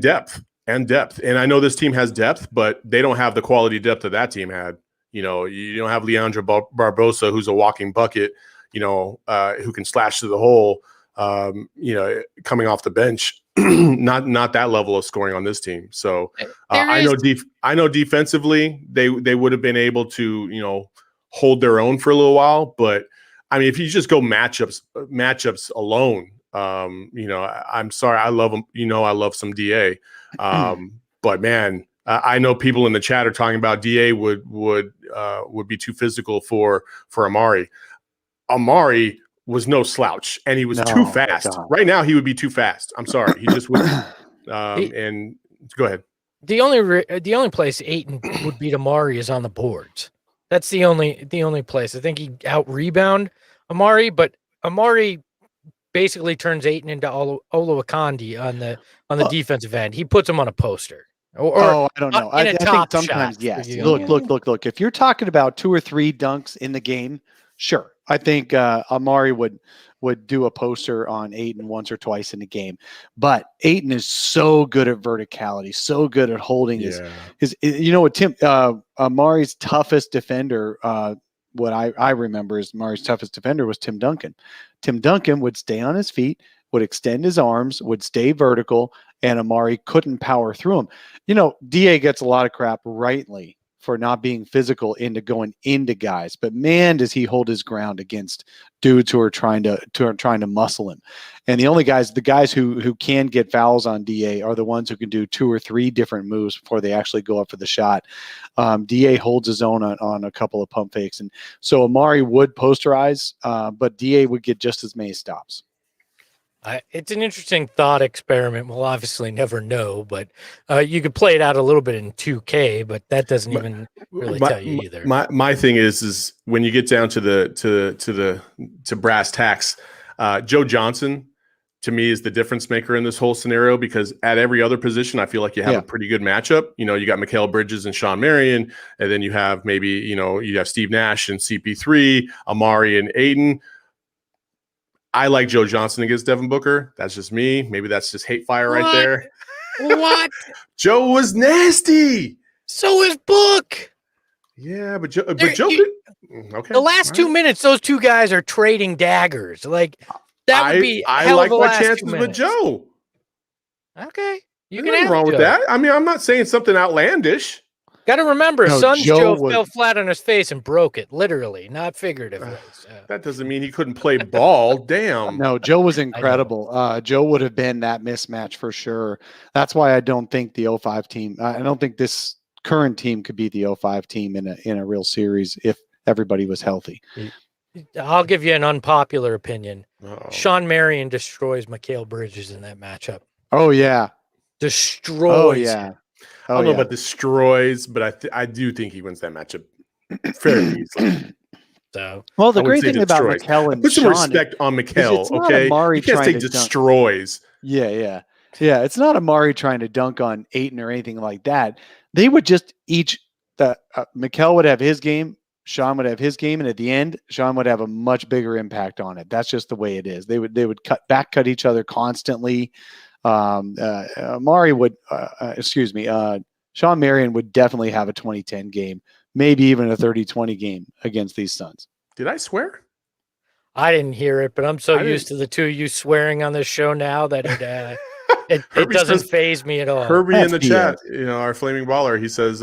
depth. And I know this team has depth, but they don't have the quality depth that team had. You don't have Leandro Barbosa, who's a walking bucket, who can slash to the hole, coming off the bench. not that level of scoring on this team. So I know defensively they would have been able to, hold their own for a little while. But I mean, if you just go matchups alone, I'm sorry. I love them. I love some DA. But man, I know people in the chat are talking about DA would be too physical for Amari. Amari was no slouch, and he was too fast. Right now, he would be too fast. I'm sorry, he just wouldn't. And go ahead. The only place Ayton would beat Amari is on the boards. That's the only place. I think he out rebound Amari, but Amari basically turns Ayton into Olowokandi on the defensive end. He puts him on a poster. I don't know. I think sometimes, shot, yes. Look. If you're talking about 2 or 3 dunks in the game, sure. I think Amari would do a poster on Ayton once or twice in the game. But Ayton is so good at verticality, so good at holding his Amari's toughest defender, what I remember is Amari's toughest defender was Tim Duncan. Tim Duncan would stay on his feet, would extend his arms, would stay vertical, and Amari couldn't power through him. DA gets a lot of crap rightly for not being physical into going into guys, but man, does he hold his ground against dudes who are trying to muscle him. And the guys who can get fouls on DA are the ones who can do 2 or 3 different moves before they actually go up for the shot. DA holds his own on a couple of pump fakes, and so Amari would posterize, but DA would get just as many stops. It's an interesting thought experiment. We'll obviously never know, but you could play it out a little bit in 2K, but that doesn't even really tell you either. My thing is when you get down to brass tacks, Joe Johnson to me is the difference maker in this whole scenario, because at every other position, I feel like you have a pretty good matchup. You know, you got Mikal Bridges and Sean Marion, and then you have maybe, you have Steve Nash and CP3, Amari and Aiden. I like Joe Johnson against Devin Booker. That's just me. Maybe that's just hate fire right there. What? Joe was nasty. So is Book. Yeah, but Joe could, okay. The last 2 minutes, those two guys are trading daggers. Like that would be. I like my chances with Joe. Okay, you can nothing wrong with that. I mean, I'm not saying something outlandish. Got to remember, Suns Joe fell flat on his face and broke it, literally, not figuratively. So. That doesn't mean he couldn't play ball. Damn. No, Joe was incredible. Joe would have been that mismatch for sure. That's why I don't think the 05 team. I don't think this current team could be the 05 team in a real series if everybody was healthy. I'll give you an unpopular opinion. Sean Marion destroys Mikal Bridges in that matchup. Oh yeah, destroys. Oh yeah. I don't know about destroys, but I do think he wins that matchup fairly easily. So, well, the great thing about Mikal and put some Sean respect on Mikal, okay? You can't say destroys. Yeah. It's not Amari trying to dunk on Ayton or anything like that. They would just Mikal would have his game, Sean would have his game, and at the end, Sean would have a much bigger impact on it. That's just the way it is. They would cut each other constantly. Amari would, Sean Marion would definitely have a 20-10 game, maybe even a 30-20 game against these Suns. Did I swear? I didn't hear it, but I'm so used to the two of you swearing on this show now that it doesn't faze me at all. Herbie in the chat, our flaming baller, he says,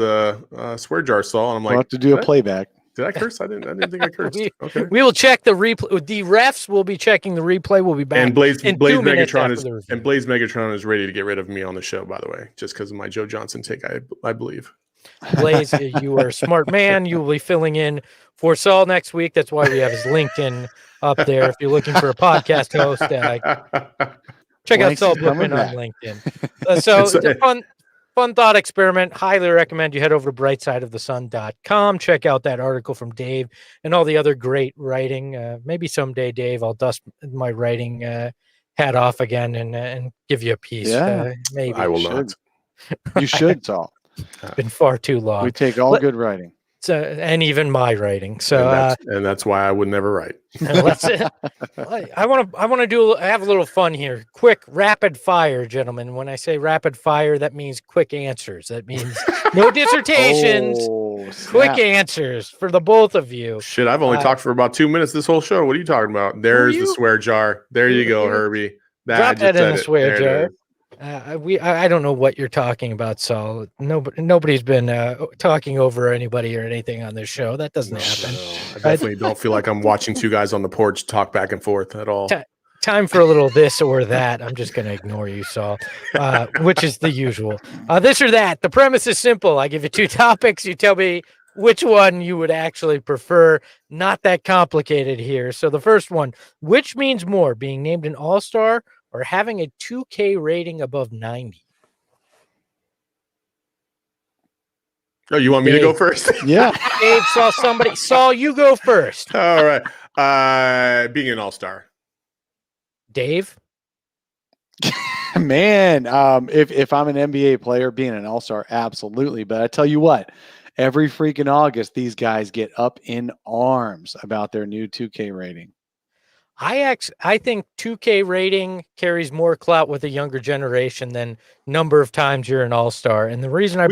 swear jar, Saul. And I'm like, we'll have to do a playback. Did I curse? I didn't think I cursed. Okay. We will check the replay. The refs will be checking the replay. We'll be back. And Blaze Megatron is ready to get rid of me on the show, by the way, just because of my Joe Johnson take, I believe. Blaze, you are a smart man. You will be filling in for Saul next week. That's why we have his LinkedIn up there. If you're looking for a podcast host, check out Saul Bookman on LinkedIn. So it's a fun thought experiment. Highly recommend you head over to brightsideofthesun.com. Check out that article from Dave and all the other great writing. Maybe someday, Dave, I'll dust my writing hat off again and give you a piece. Yeah, maybe I will not. You should, Saul. It's been far too long. We take all good writing. And even my writing. So and that's why I would never write. I want to have a little fun here. Quick rapid fire, gentlemen. When I say rapid fire, that means quick answers. That means no dissertations. Quick answers for the both of you. Shit, I've only talked for about 2 minutes this whole show. What are you talking about? There's the swear jar. There you go, Herbie. Drop that in the swear jar. I don't know what you're talking about, Saul. Nobody's been talking over anybody or anything on this show. That doesn't happen. I definitely don't feel like I'm watching two guys on the porch talk back and forth at all. Time for a little this or that. I'm just going to ignore you, Saul, which is the usual. This or that. The premise is simple. I give you two topics. You tell me which one you would actually prefer. Not that complicated here. So the first one, which means more, being named an All-Star or having a 2K rating above 90? Oh, you want me to go first? Yeah. Dave saw somebody. Saul, you go first. All right. Being an All-Star. Dave? Man, if I'm an NBA player, being an All-Star, absolutely. But I tell you what, every freaking August, these guys get up in arms about their new 2K rating. I think 2K rating carries more clout with a younger generation than number of times you're an All-Star. And the reason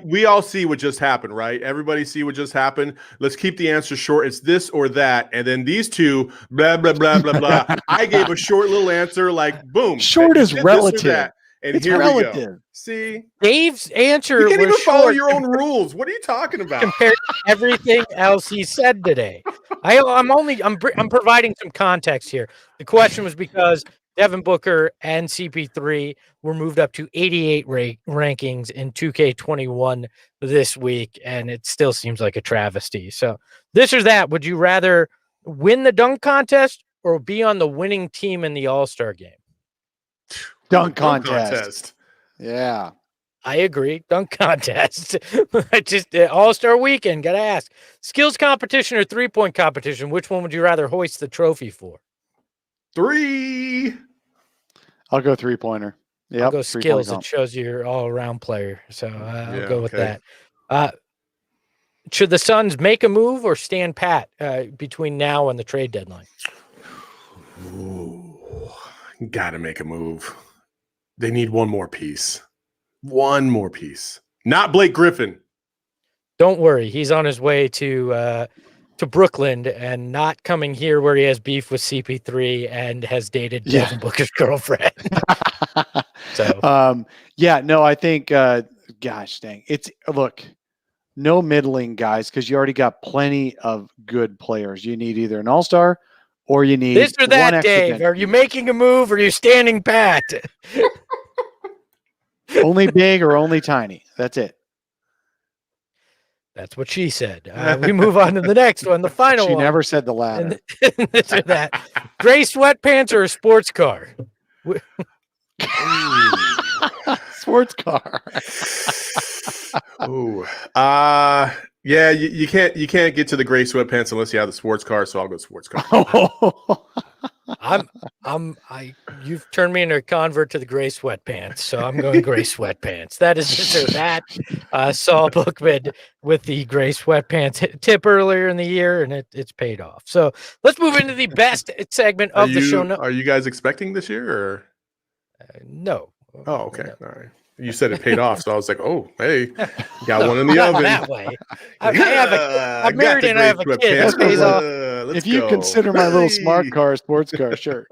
we all see what just happened, right? Everybody see what just happened. Let's keep the answer short. It's this or that. And then these two, blah, blah, blah, blah, blah. I gave a short little answer, like, boom. Short is relative. And it's here relative. We go. See? Dave's answer you can't was even follow short your own rules. What are you talking about? Compared to everything else he said today. I'm providing some context here. The question was because Devin Booker and CP3 were moved up to 88 rankings in 2K21 this week, and it still seems like a travesty. So this or that, would you rather win the dunk contest or be on the winning team in the All-Star game? Dunk contest. Yeah. I agree. Dunk contest. Just All-Star weekend. Got to ask. Skills competition or 3-point competition? Which one would you rather hoist the trophy for? 3. I'll go 3-pointer. Yep, I'll go 3-point skills. comp. It shows you're all-around player. So I'll Yeah, go with okay. that. Should the Suns make a move or stand pat between now and the trade deadline? Ooh, gotta make a move. They need one more piece. One more piece. Not Blake Griffin. Don't worry. He's on his way to Brooklyn and not coming here where he has beef with CP3 and has dated Devin Booker's girlfriend. So, I think, gosh dang. Look, no middling guys, because you already got plenty of good players. You need either an all-star or you need this or that, Dave. Are you making a move or are you standing pat? Only big or only tiny. That's it. That's what she said. We move on to the next one, the final She one. never said the latter. This or that. Gray sweatpants or a sports car? Sports car. Ooh. Yeah, you can't get to the gray sweatpants unless you have the sports car, so I'll go sports car. You've turned me into a convert to the gray sweatpants, so I'm going gray sweatpants. That is this or that. Saw Bookman with the gray sweatpants tip earlier in the year, and it's paid off. So let's move into the best segment of the show. Are you guys expecting this year or? No. Oh, okay. No. All right. You said it paid off, so I was like, "Oh, hey, got one in the oven." That way, I'm married and I have a kid. That pays off. If you consider my little smart car, sports car, sure.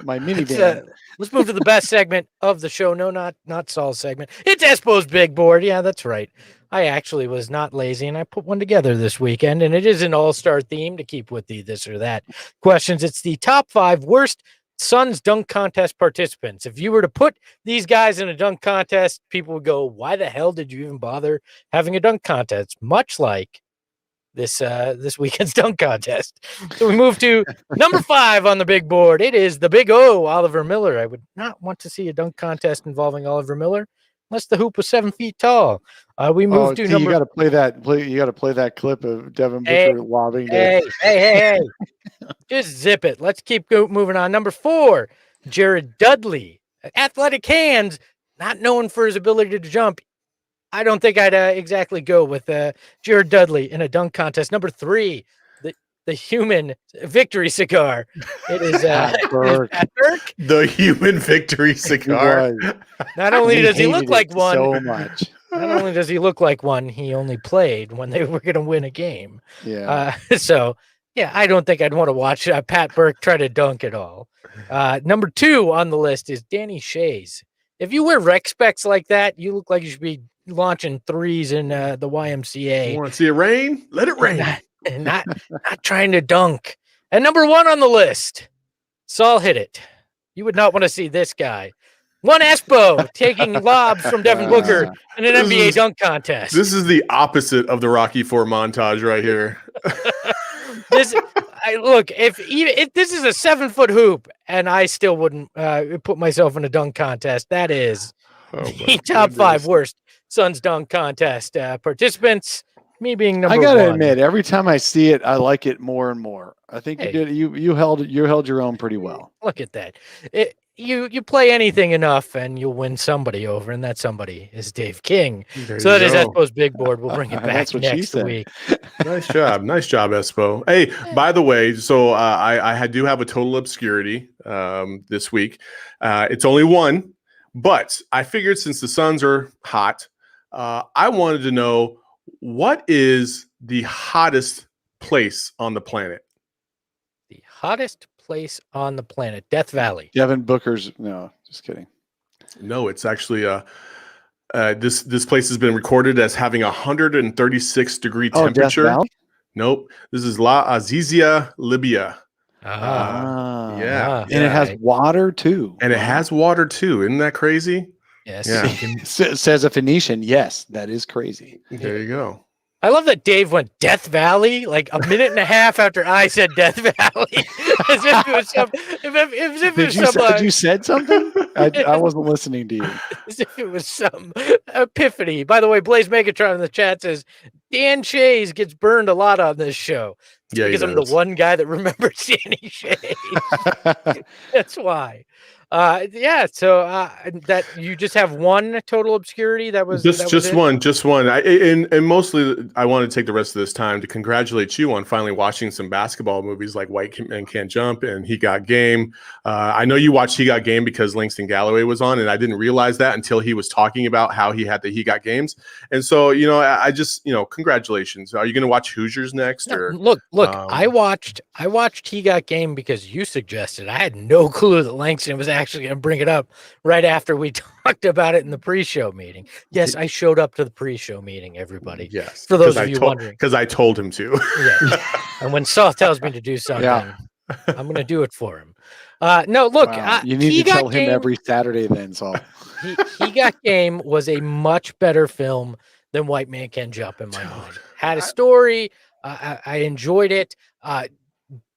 My minivan. Let's move to the best segment of the show. No, not Saul's segment. It's Espo's big board. Yeah, that's right. I actually was not lazy, and I put one together this weekend, and it is an all-star theme to keep with the this or that questions. It's the top 5 worst Suns dunk contest participants. If you were to put these guys in a dunk contest, people would go, why the hell did you even bother having a dunk contest? Much like this weekend's dunk contest. So we move to number 5 on the big board. It is the Big O, Oliver Miller. I would not want to see a dunk contest involving Oliver Miller unless the hoop was 7 feet tall. We move to number. You got to play that. You got to play that clip of Devin Booker lobbing. Hey! Just zip it. Let's keep moving on. Number 4, Jared Dudley, athletic hands, not known for his ability to jump. I don't think I'd exactly go with Jared Dudley in a dunk contest. Number 3, the human victory cigar. It is Pat Burke. The human victory cigar. Not only does he look like one, so much. Not only does he look like one, he only played when they were going to win a game. Yeah. Yeah, I don't think I'd want to watch Pat Burke try to dunk at all. Number 2 on the list is Danny Shays. If you wear rec specs like that, you look like you should be launching threes in the YMCA. You want to see it rain? Let it rain. And not trying to dunk. And number 1 on the list, Saul hit it. You would not want to see this guy. One Espo taking lobs from Devin Booker in an NBA dunk contest. This is the opposite of the Rocky IV montage right here. Look, if this is a 7-foot hoop and I still wouldn't put myself in a dunk contest, that is the top 5 worst Suns dunk contest participants. Me being number 1. I gotta admit, every time I see it, I like it more and more. I think you held your own pretty well. Look at that. You play anything enough and you'll win somebody over, and that somebody is Dave King. So that is Espo's big board. We'll bring it back next week. Nice job, Espo. Hey, by the way, so I do have a total obscurity this week. It's only one, but I figured since the Suns are hot, I wanted to know, what is the hottest place on the planet? The hottest place on the planet, Death Valley. Devin Booker's. No, just kidding. No, it's actually this place has been recorded as having 136 degree temperature. Death Valley? Nope. This is La Azizia, Libya. And it has water too. And it has water too. Isn't that crazy? Yes. Yeah. Says a Phoenician. Yes, that is crazy. There you go. I love that Dave went Death Valley like a minute and a half after I said Death Valley, as if it was some. As if it was some. You said something? I wasn't listening to you. As if it was some epiphany. By the way, Blaze Megatron in the chat says Dan Shays gets burned a lot on this show. It's because I'm the one guy that remembers Danny Shays. That's why. So that you just have one total obscurity. That was just one. And mostly I want to take the rest of this time to congratulate you on finally watching some basketball movies like White Men Can't Jump and He Got Game. I know you watched He Got Game because Langston Galloway was on, and I didn't realize that until he was talking about how he had the He Got Games. And so, I just, congratulations. Are you going to watch Hoosiers next? Or look, I watched He Got Game because you suggested. I had no clue that Langston was actually going to bring it up right after we talked about it in the pre-show meeting. Yes, I showed up to the pre-show meeting, everybody. Yes. For those of you wondering. Because I told him to. Yeah. And when Saul tells me to do something, I'm going to do it for him. No, look. Wow. You need to tell him every Saturday then, Saul. He Got Game was a much better film than White Man Can Jump in my mind. Had a story. I enjoyed it.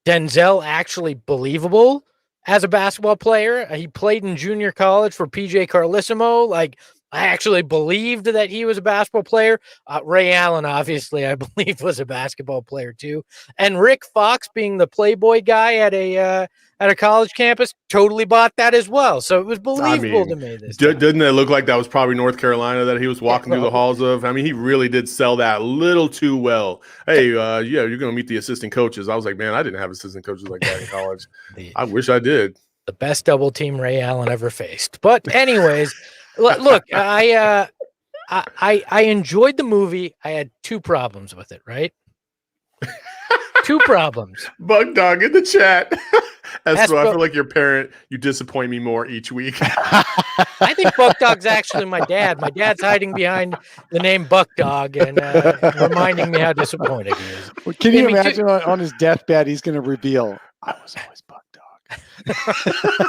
Denzel actually believable as a basketball player. He played in junior college for PJ Carlissimo. Like, I actually believed that he was a basketball player. Ray Allen, obviously, I believe was a basketball player too. And Rick Fox, being the Playboy guy at a college campus, totally bought that as well. So it was believable to me. Didn't it look like that was probably North Carolina that he was walking through the halls of? I mean, he really did sell that a little too well. Hey, you're going to meet the assistant coaches. I was like, man, I didn't have assistant coaches like that in college. I wish I did. The best double team Ray Allen ever faced. But anyways, look, I enjoyed the movie. I had two problems with it, right? Two problems. Bug Dog in the chat. I feel like your parent, you disappoint me more each week. I think Buck Dog's actually my dad. My dad's hiding behind the name Buck Dog and reminding me how disappointed he is. Well, can you imagine on his deathbed, he's going to reveal, I was always Buck Dog.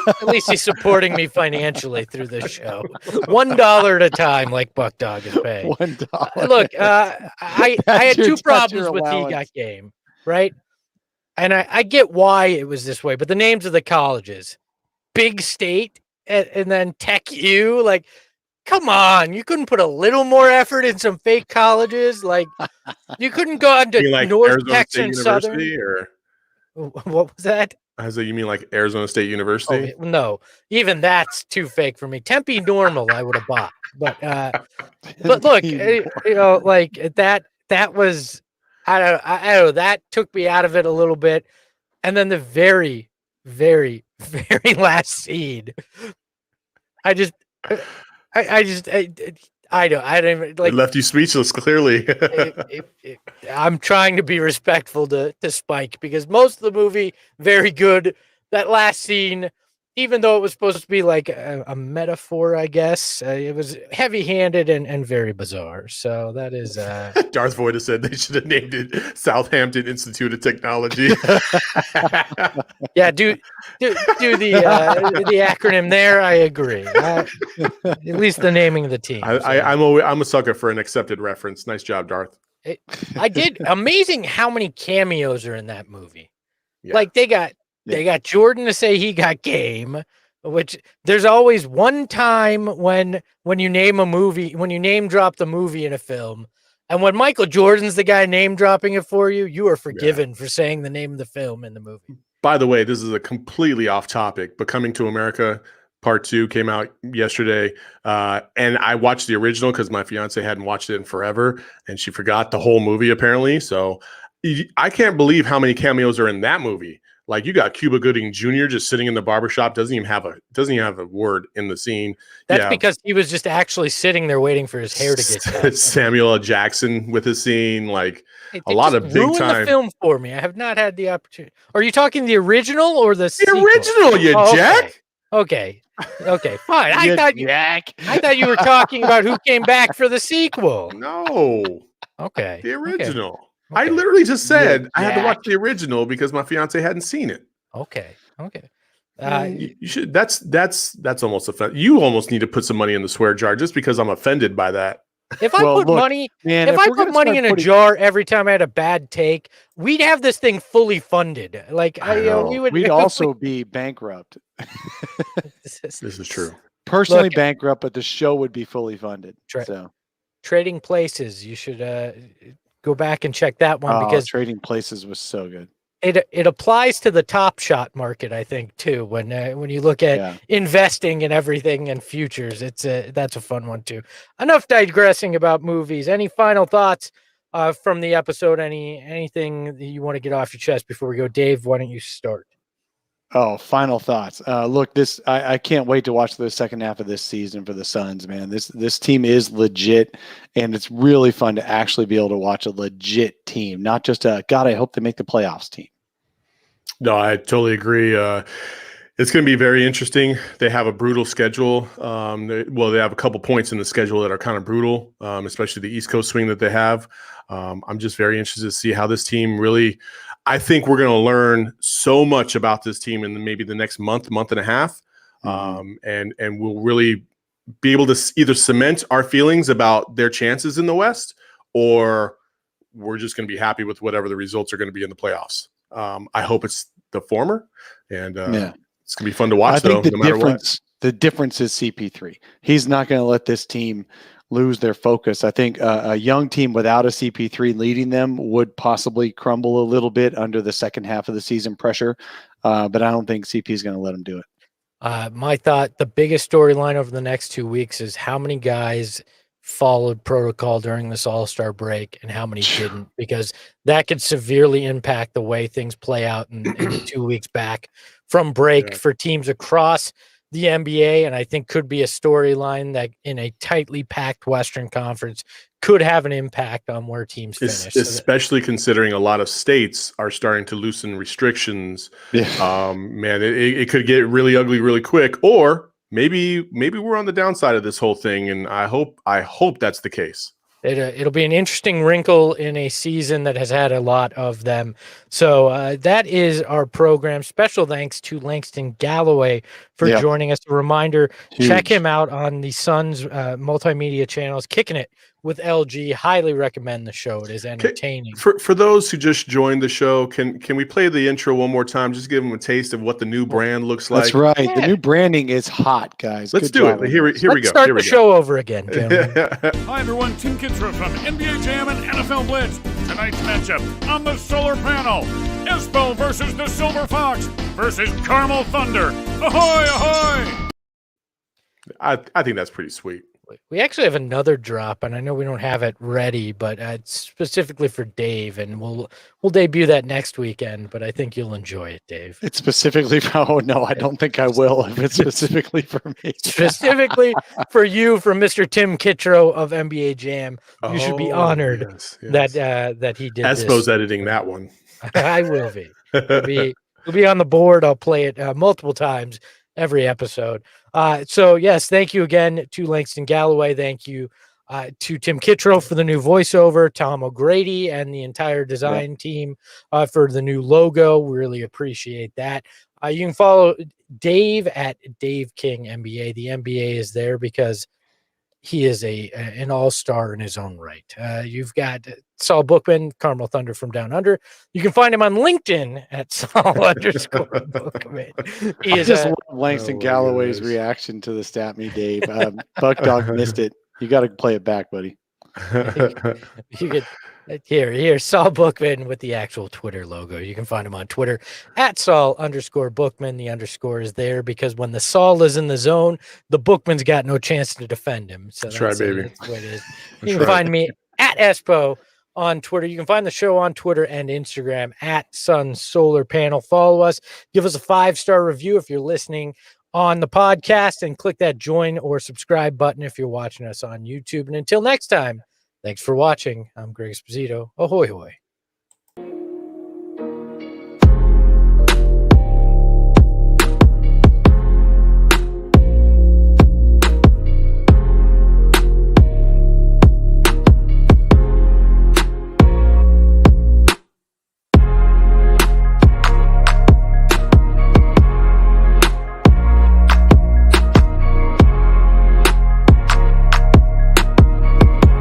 At least he's supporting me financially through this show. $1 at a time, like Buck Dog is paying. $1. Look, I had two problems with He Got Game, right? And I get why it was this way, but the names of the colleges, Big State and then Tech U, like, come on, you couldn't put a little more effort in some fake colleges? Like, you couldn't go on to North Arizona Texas State Southern. University, or what was that? You mean like Arizona State University? Oh, no, even that's too fake for me. Tempe Normal, I would have bought, but look, like that was. I don't know. That took me out of it a little bit. And then the very, very, very last scene. I don't even like. It left you speechless, clearly. I'm trying to be respectful to Spike because most of the movie, very good. That last scene, even though it was supposed to be like a metaphor, I guess, it was heavy-handed and very bizarre. So that is... Darth Vader said they should have named it Southampton Institute of Technology. Yeah, do the acronym there. I agree. At least the naming of the team. I'm a sucker for an accepted reference. Nice job, Darth. I did. Amazing how many cameos are in that movie. Yeah. Like they got Jordan to say He Got Game, which there's always one time when you name a movie, when you name drop the movie in a film, and when Michael Jordan's the guy name dropping it for you, you are forgiven for saying the name of the film in the movie. By the way, this is a completely off topic, but Coming to America Part 2 came out yesterday, and I watched the original because my fiance hadn't watched it in forever, and she forgot the whole movie apparently. So I can't believe how many cameos are in that movie. Like, you got Cuba Gooding Jr. just sitting in the barbershop, doesn't even have a word in the scene. That's because he was just actually sitting there waiting for his hair to get cut. Samuel L. Jackson with his scene, like a lot of big time. The film for me. I have not had the opportunity. Are you talking the original or the sequel? Original, you jack? Okay, fine. I thought you were talking about who came back for the sequel. No. Okay. The original. Okay. I literally just said I had to watch the original because my fiance hadn't seen it. Okay. You should. That's almost offensive. You almost need to put some money in the swear jar just because I'm offended by that. If I Well, put look, money, man, if if I we're put gonna money start in a putting- jar every time I had a bad take, we'd have this thing fully funded. Like, I you know, know. we would. we'd also be bankrupt. This is true. Personally Look, bankrupt, but the show would be fully funded. Tra- So, Trading Places. You should go back and check that one because Trading Places was so good. it applies to the Top Shot market, I think, too. When you look at Yeah. investing and everything and futures, that's a fun one too. Enough digressing about movies. Any final thoughts from the episode? Anything that you want to get off your chest before we go? Dave, why don't you start? Oh, final thoughts. Look, I can't wait to watch the second half of this season for the Suns, man. This team is legit, and it's really fun to actually be able to watch a legit team, not just a God, I hope they make the playoffs team. No, I totally agree. It's going to be very interesting. They have a brutal schedule. They have a couple points in the schedule that are kind of brutal, especially the East Coast swing that they have. I'm just very interested to see how this team really. I think we're going to learn so much about this team in maybe the next month and a half, and we'll really be able to either cement our feelings about their chances in the West, or we're just going to be happy with whatever the results are going to be in the playoffs. I hope it's the former, and it's going to be fun to watch. I think no matter what. the difference is CP3. He's not going to let this team lose their focus. I think a young team without a CP3 leading them would possibly crumble a little bit under the second half of the season pressure, but I don't think CP is going to let them do it. My thought, the biggest storyline over the next 2 weeks is how many guys followed protocol during this All-Star break and how many didn't, because that could severely impact the way things play out in the 2 weeks back from break for teams across the NBA. And I think could be a storyline that in a tightly packed Western Conference could have an impact on where teams finish. Especially considering a lot of states are starting to loosen restrictions. Yeah. Man, it could get really ugly really quick, or maybe we're on the downside of this whole thing, and I hope that's the case. It'll be an interesting wrinkle in a season that has had a lot of them. So that is our program. Special thanks to Langston Galloway for joining us. A reminder, check him out on the Suns multimedia channels, Kicking It with LG. Highly recommend the show. It is entertaining. For those who just joined the show, can we play the intro one more time? Just give them a taste of what the new brand looks like. That's right. Yeah. The new branding is hot, guys. Let's do it. Here we go. Let's start the show over again, gentlemen. Hi, everyone. Tim Kitzrow from NBA Jam and NFL Blitz. Tonight's matchup on the solar panel. Espo versus the Silver Fox versus Carmel Thunder. Ahoy, ahoy! I think that's pretty sweet. We actually have another drop, and I know we don't have it ready, but it's specifically for Dave, and we'll debut that next weekend. But I think you'll enjoy it, Dave. It's specifically for. Oh no, I don't think I will. If it's specifically for me, specifically for you, from Mr. Tim Kitzrow of NBA Jam. You should be honored that he did. Espo's editing that one. I will be. It'll be on the board. I'll play it multiple times every episode. So yes, thank you again to Langston Galloway. Thank you to Tim Kitzrow for the new voiceover, Tom O'Grady and the entire design team for the new logo. We really appreciate that. You can follow Dave at Dave King NBA. The NBA is there because he is an all-star in his own right. You've got Saul Bookman, Carmel Thunder from Down Under. You can find him on LinkedIn at Saul_Bookman. He is just love Langston Galloway's reaction to the stat me, Dave. Buck Dog missed it. You got to play it back, buddy. You could here Saul Bookman with the actual Twitter logo. You can find him on Twitter at Saul_Bookman. The underscore is there because when the Saul is in the zone, the Bookman's got no chance to defend him. So that's right, baby. That's the way it is. You can find me at Espo on Twitter. You can find the show on Twitter and Instagram at Sun Solar Panel. Follow us. Give us a 5-star review if you're listening on the podcast, and click that join or subscribe button if you're watching us on YouTube. And until next time, thanks for watching. I'm Greg Esposito. Ahoy, hoy.